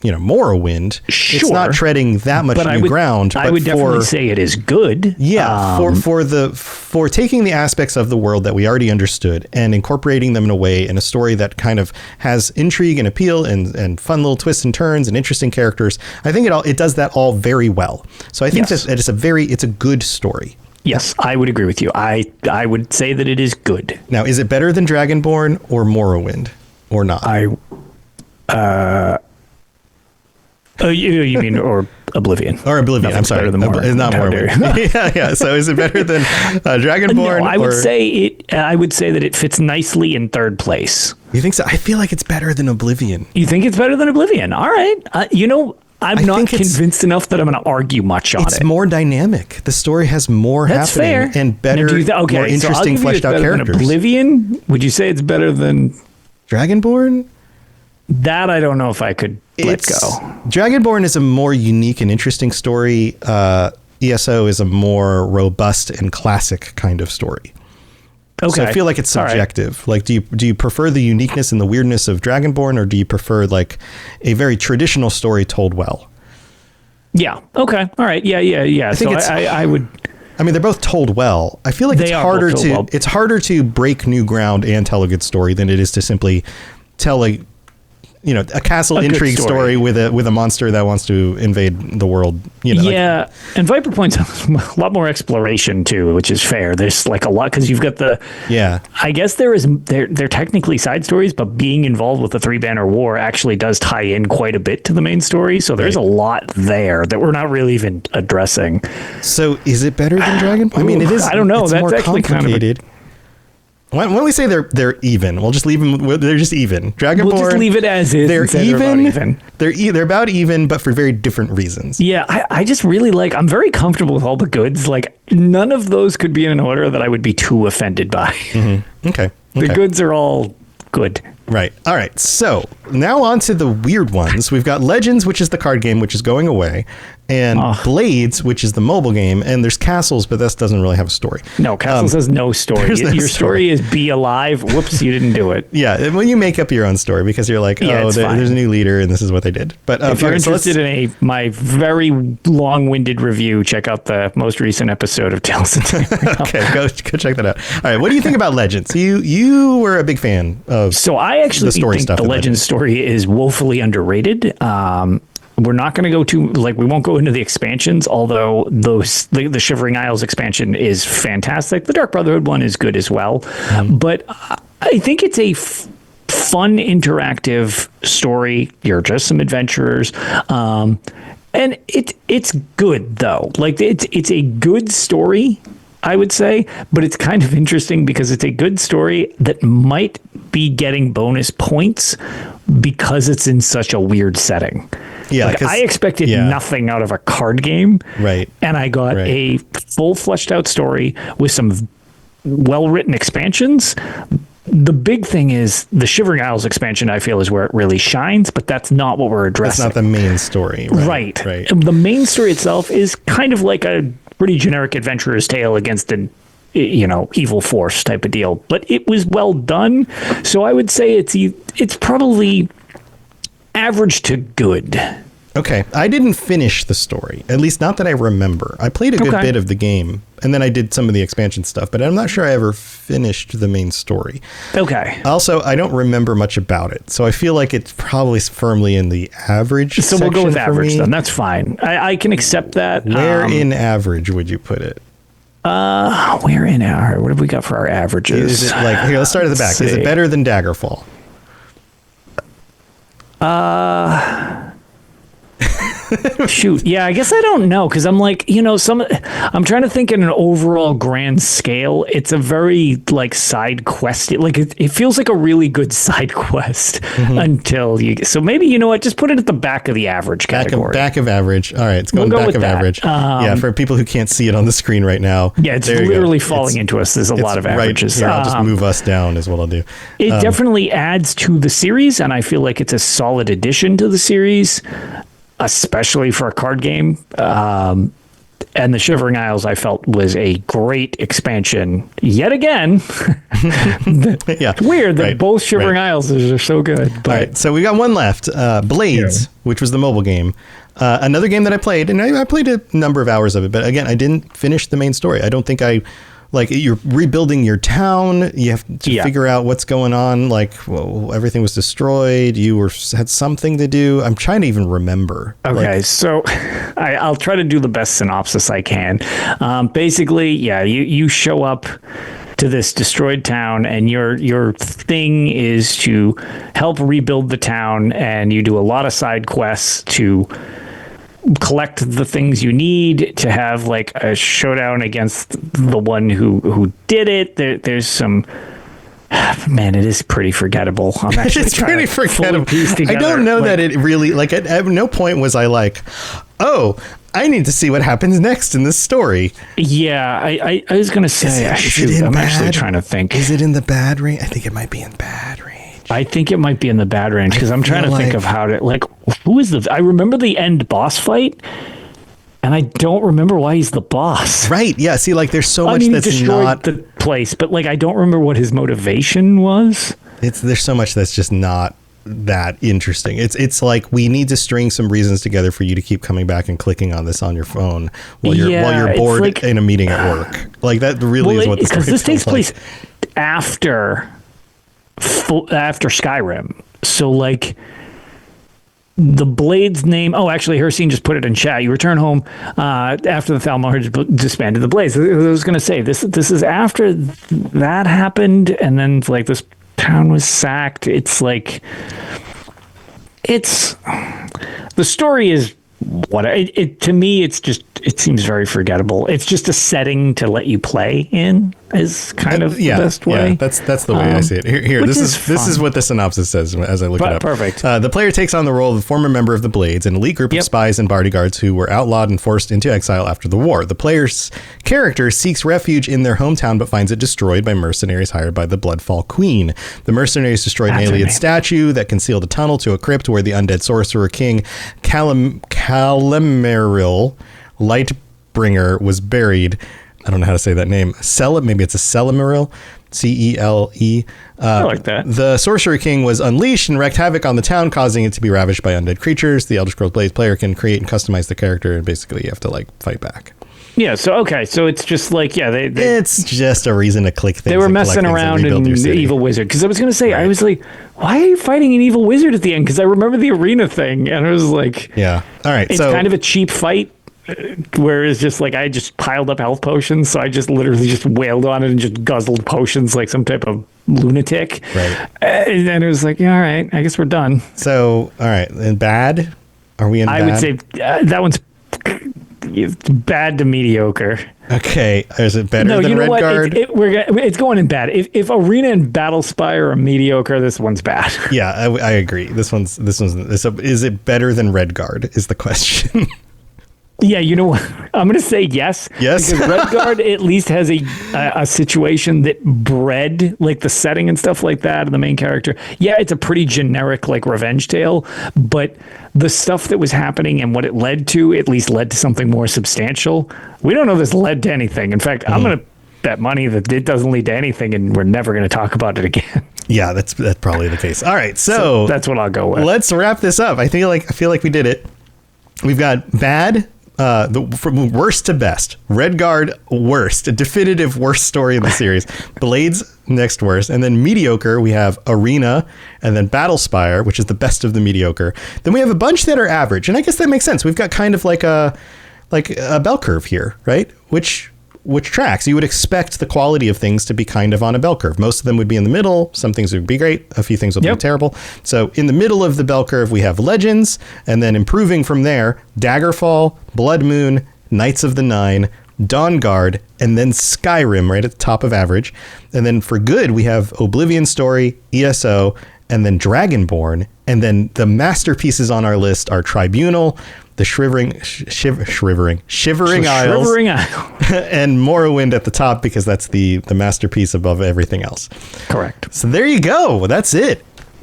Morrowind. Sure, it's not treading that much new ground. I would definitely say it is good. Yeah, for taking the aspects of the world that we already understood and incorporating them in a story that kind of has intrigue and appeal and fun little twists and turns and interesting characters. I think it does that all very well. So I think that it's a good story. Yes, I would agree with you. I would say that it is good. Now, is it better than Dragonborn or Morrowind or not? You mean or Oblivion? Or Oblivion. I'm sorry. It's not Morrowind. yeah. So is it better than Dragonborn? No, I would say that it fits nicely in third place. You think so? I feel like it's better than Oblivion. You think it's better than Oblivion? All right. I'm not convinced enough that I'm going to argue much on it. It's more dynamic. The story has more happening and better, more interesting, fleshed out characters. Oblivion? Would you say it's better than Dragonborn? That I don't know if I could let go. Dragonborn is a more unique and interesting story. ESO is a more robust and classic kind of story. Okay. So I feel like it's subjective. Right. Do you prefer the uniqueness and the weirdness of Dragonborn, or do you prefer a very traditional story told well? Yeah. Okay. All right. Yeah. I would. I mean, they're both told well. I feel like it's harder to break new ground and tell a good story than it is to simply tell a castle intrigue story with a monster that wants to invade the world. And Viper Point's a lot more exploration too, which is fair. There's a lot because you've got I guess they're technically side stories, but being involved with the Three Banner War actually does tie in quite a bit to the main story. So there's a lot there that we're not really even addressing. So is it better than Dragon? I mean, it is. I don't know. That's actually complicated. Kind of. Why don't we say they're even? We'll just leave them. They're just even. Dragonborn. We'll just leave it as is. They're even. They're about even, but for very different reasons. Yeah, I just really I'm very comfortable with all the goods. None of those could be in an order that I would be too offended by. Mm-hmm. Okay. The goods are all good. Right. All right. So now on to the weird ones. We've got Legends, which is the card game, which is going away, and Blades, which is the mobile game, and there's Castles, but this doesn't really have a story. No, Castles has no story. Your story is be alive. Whoops, you didn't do it. Yeah, when you make up your own story because you're like, there's a new leader and this is what they did. But if you're interested in my very long-winded review, check out the most recent episode of Tales of Tamriel. Okay, go check that out. All right, what do you think about Legends? You were a big fan of. So I actually think the Legends story is woefully underrated. We're not going to go we won't go into the expansions, although the Shivering Isles expansion is fantastic. The Dark Brotherhood one is good as well. But I think it's a fun, interactive story. You're just some adventurers. And it's good, though. It's a good story, I would say, but it's kind of interesting because it's a good story that might be getting bonus points because it's in such a weird setting. Yeah, I expected nothing out of a card game, right? And I got a full fleshed out story with some well-written expansions. The big thing is the Shivering Isles expansion, I feel, is where it really shines, but that's not what we're addressing. That's not the main story. Right. The main story itself is kind of like a pretty generic adventurer's tale against an evil force type of deal, but it was well done. So I would say it's probably average to good. Okay, I didn't finish the story, at least not that I remember. I played a good bit of the game, and then I did some of the expansion stuff, but I'm not sure I ever finished the main story. Okay. Also, I don't remember much about it, so I feel like it's probably firmly in the average So we'll go with section for average me. then. That's fine. I can accept that. Where in average would you put it? Where in our? What have we got for our averages? Is it like, here, let's start at the back. Is it better than Daggerfall? Shoot. Yeah, I guess I don't know, because I'm like, I'm trying to think in an overall grand scale. It's a very like side quest. Like it feels like a really good side quest until you. So maybe, you know what? Just put it at the back of the average category. Back of average. All right, it's going We'll go back with of that. average. Yeah, for people who can't see it on the screen right now. Yeah, it's there you go. literally falling into us. There's a lot of averages. Right here, I'll just move us down is what I'll do. It definitely adds to the series, and I feel like it's a solid addition to the series, especially for a card game. And the Shivering Isles, I felt, was a great expansion. Yet again, Yeah, it's weird that right, both Shivering right. Isles are so good. But All right, so we got one left, Blades, which was the mobile game. Another game that I played, and I played a number of hours of it, but again, I didn't finish the main story. I don't think you're rebuilding your town. You have to figure out what's going on. Like, well, everything was destroyed. You had something to do. I'm trying to even remember. Okay, so I'll try to do the best synopsis I can. Basically, you show up to this destroyed town, and your thing is to help rebuild the town, and you do a lot of side quests to collect the things you need to have like a showdown against the one who did it. There's some. Man, it is pretty forgettable. I'm actually It's pretty forgettable. I don't know that it really, like, at no point was I like, oh, I need to see what happens next in this story. Yeah, I was going to say, I'm actually trying to think. Is it in the bad range? I think it might be in bad range. I think it might be in the bad range, because I'm trying to think of how to, like, who is I remember the end boss fight, and I don't remember why he's the boss. Right, yeah, see, like, there's so much he that's destroyed not... the place, but, like, I don't remember what his motivation was. There's so much that's just not that interesting. It's like, we need to string some reasons together for you to keep coming back and clicking on this on your phone while you're bored like, in a meeting at work. Like, that really is what the story because this takes feels like. place after Skyrim. So, like, the Blades name. Oh, actually, Hercene just put it in chat. You return home after the Thalmor had disbanded the Blades. I was going to say this is after that happened, and then like this town was sacked. It's like the story is what it to me. It's just, it seems very forgettable. It's just a setting to let you play in, is kind of the best way. Yeah, that's the way I see it. Here, this is what the synopsis says as I look it up. Perfect. The player takes on the role of a former member of the Blades, an elite group of spies and bodyguards who were outlawed and forced into exile after the war. The player's character seeks refuge in their hometown, but finds it destroyed by mercenaries hired by the Bloodfall Queen. The mercenaries destroyed an alien statue that concealed a tunnel to a crypt where the undead sorcerer king Calamaril Lightbringer was buried. I don't know how to say that name. Maybe it's a Celamaril. C-E-L-E. I like that. The Sorcerer King was unleashed and wreaked havoc on the town, causing it to be ravaged by undead creatures. The Elder Scrolls Blades player can create and customize the character, and basically you have to like fight back. Yeah, so it's just like, it's just a reason to click things. They were messing around in the Evil Wizard, because I was going to say, right. I was like, why are you fighting an Evil Wizard at the end? Because I remember the arena thing, and I was like, yeah, all right, it's kind of a cheap fight, where it's just like I just piled up health potions, so I just literally just wailed on it and just guzzled potions like some type of lunatic. Right. And then it was like, yeah, all right, I guess we're done. So, all right, and bad? Are we in bad? I would say that one's bad to mediocre. Okay, is it better than you know Redguard? It's going in bad. If Arena and Battlespire are mediocre, this one's bad. Yeah, I agree. This one's. Is it better than Redguard? Is the question. Yeah, you know what? I'm going to say yes. Yes. Because Redguard at least has a situation that bred, like the setting and stuff like that, and the main character. Yeah, it's a pretty generic, like, revenge tale, but the stuff that was happening and what it led to, at least led to something more substantial. We don't know this led to anything. In fact, I'm going to bet money that it doesn't lead to anything, and we're never going to talk about it again. Yeah, that's probably the case. All right, so that's what I'll go with. Let's wrap this up. I feel like we did it. We've got bad, from worst to best. Redguard worst, a definitive worst story in the series. Blades next worst, and then mediocre. We have Arena, and then Battlespire, which is the best of the mediocre. Then we have a bunch that are average, and I guess that makes sense. We've got kind of like a bell curve here, right? Which tracks. You would expect the quality of things to be kind of on a bell curve. Most of them would be in the middle. Some things would be great. A few things will be terrible. So in the middle of the bell curve, we have Legends, and then improving from there, Daggerfall, Blood Moon, Knights of the Nine, Dawnguard, and then Skyrim right at the top of average. And then for good, we have Oblivion Story, ESO, and then Dragonborn. And then the masterpieces on our list are Tribunal, the Shivering Isles, and Morrowind at the top, because that's the masterpiece above everything else. Correct. So there you go. That's it.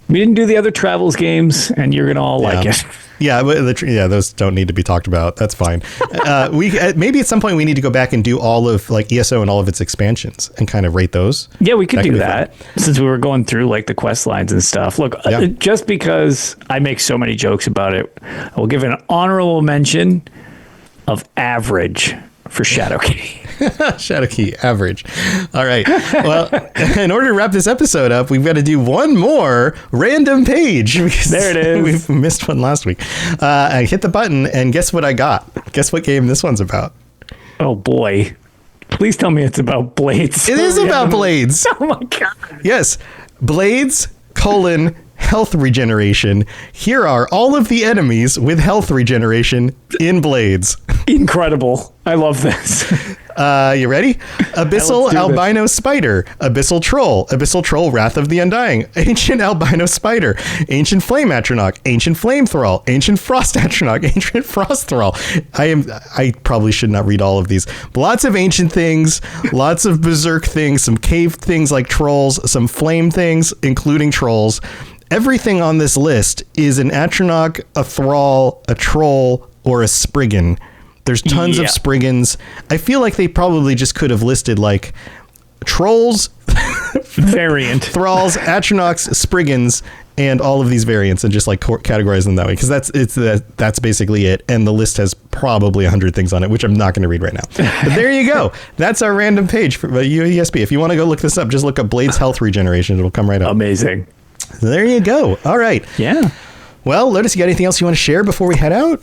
We didn't do the other Travels games, and you're gonna all like it. Yeah, but those don't need to be talked about. That's fine. We maybe at some point we need to go back and do all of like ESO and all of its expansions and kind of rate those. Yeah, we could do that since we were going through like the quest lines and stuff. Look, just because I make so many jokes about it, I will give an honorable mention of average for Shadowkey. Shadowkey, average. All right. Well, in order to wrap this episode up, we've got to do one more random page. There it is. We've missed one last week. I hit the button, and guess what I got? Guess what game this one's about? Oh, boy. Please tell me it's about Blades. It is about Blades. Oh, my God. Yes. Blades, health regeneration. Here are all of the enemies with health regeneration in Blades. Incredible. I love this. You ready? Abyssal albino spider, abyssal troll, wrath of the undying, ancient albino spider, ancient flame atronach, ancient flame thrall, ancient frost atronach, ancient frost thrall. I probably should not read all of these. Lots of ancient things, lots of berserk things, some cave things like trolls, some flame things, including trolls. Everything on this list is an atronach, a thrall, a troll, or a spriggan. There's tons of spriggans. I feel like they probably just could have listed like trolls, variant, thralls, atronachs, spriggans, and all of these variants, and just like categorize them that way, because that's basically it. And the list has probably 100 things on it, which I'm not going to read right now. But there you go. That's our random page for UESP. If you want to go look this up, just look up Blades health regeneration. It'll come right up. Amazing. So there you go. All right. Yeah. Well, Lotus, you got anything else you want to share before we head out?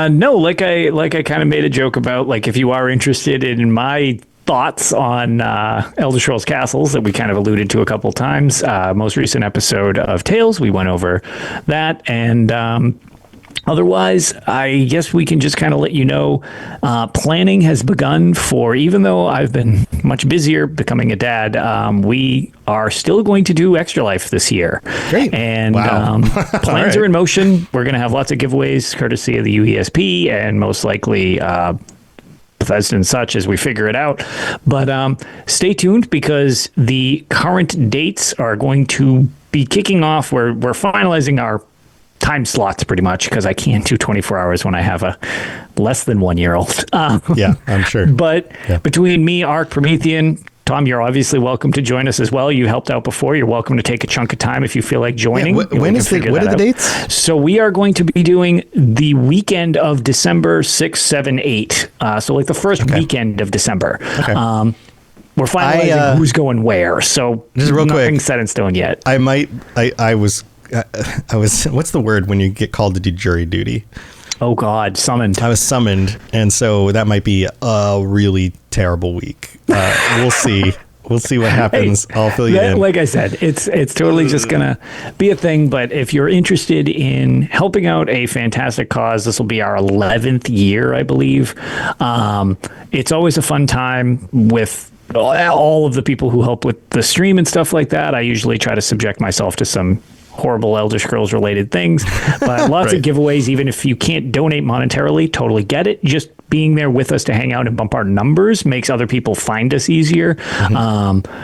No, like I kind of made a joke about, like, if you are interested in my thoughts on Elder Scrolls Castles that we kind of alluded to a couple times, most recent episode of Tales, we went over that, and otherwise, I guess we can just kind of let you know, planning has begun for, even though I've been much busier becoming a dad, we are still going to do Extra Life this year. Great. And wow. Plans are in motion. We're going to have lots of giveaways courtesy of the UESP and most likely Bethesda and such as we figure it out. But stay tuned, because the current dates are going to be kicking off. We're finalizing our time slots pretty much, because I can't do 24 hours when I have a less than 1 year old. Yeah, I'm sure. But between me, Arc, Promethean, Tom, you're obviously welcome to join us as well. You helped out before. You're welcome to take a chunk of time if you feel like joining. Yeah, what are the dates? So we are going to be doing the weekend of December 6, 7, 8. So like the first weekend of December. Okay. We're finalizing who's going where. So just real nothing quick, set in stone yet. I was, what's the word when you get called to do jury duty? Oh God, summoned. I was summoned, and so that might be a really terrible week. We'll see. We'll see what happens. Hey, I'll fill you in. Like I said, it's totally just gonna be a thing. But if you're interested in helping out a fantastic cause, this will be our 11th year, I believe. It's always a fun time with all of the people who help with the stream and stuff like that. I usually try to subject myself to some horrible Elder Scrolls related things, but lots of giveaways. Even if you can't donate monetarily, totally get it. Just being there with us to hang out and bump our numbers makes other people find us easier.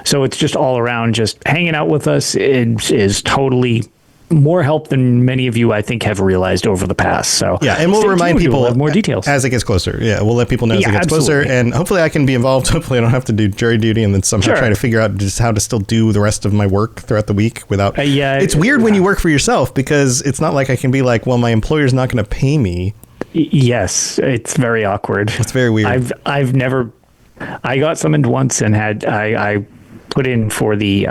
So it's just all around, just hanging out with us is totally more help than many of you, I think, have realized over the past. So yeah, and we'll remind people we'll have more details as it gets closer. Yeah, we'll let people know as it gets closer, and hopefully I can be involved. Hopefully I don't have to do jury duty and then somehow try to figure out just how to still do the rest of my work throughout the week without. It's weird when you work for yourself because it's not like I can be like, well, my employer's not going to pay me. Yes, it's very awkward. It's very weird. I've never. I got summoned once and I put in for the.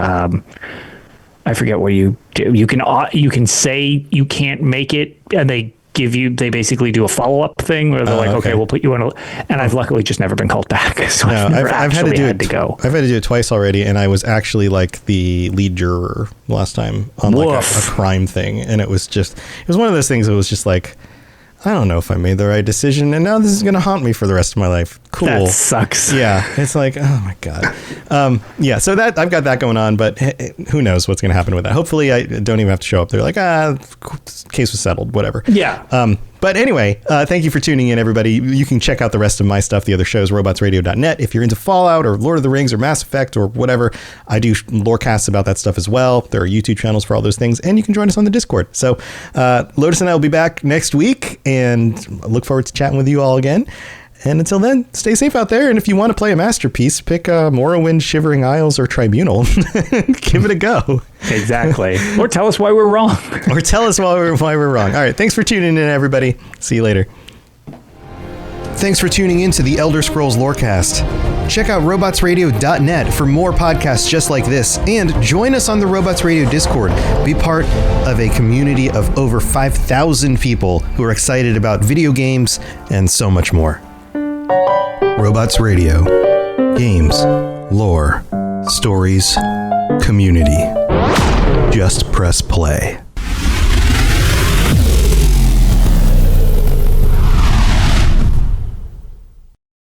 I forget what you do. You can say you can't make it, and they basically do a follow-up thing where they're okay, we'll put you on and I've luckily just never been called back. So I've had to do it. I've had to do it twice already, and I was actually like the lead juror last time on like a crime thing, and it was one of those things that was just like, I don't know if I made the right decision, and now this is going to haunt me for the rest of my life. Cool. That sucks. Yeah. It's like, oh my God. So that I've got that going on, but who knows what's going to happen with that. Hopefully I don't even have to show up. They're like, case was settled, whatever. Yeah. But anyway, thank you for tuning in, everybody. You can check out the rest of my stuff, the other shows, robotsradio.net. If you're into Fallout or Lord of the Rings or Mass Effect or whatever, I do lorecasts about that stuff as well. There are YouTube channels for all those things, and you can join us on the Discord. So Lotus and I will be back next week, and look forward to chatting with you all again. And until then, stay safe out there. And if you want to play a masterpiece, pick Morrowind, Shivering Isles, or Tribunal. Give it a go. Exactly. Or tell us why we're wrong. Or tell us why we're wrong. All right. Thanks for tuning in, everybody. See you later. Thanks for tuning in to the Elder Scrolls Lorecast. Check out robotsradio.net for more podcasts just like this, and join us on the Robots Radio Discord. Be part of a community of over 5,000 people who are excited about video games and so much more. Robots Radio. Games, lore, stories, community. Just press play.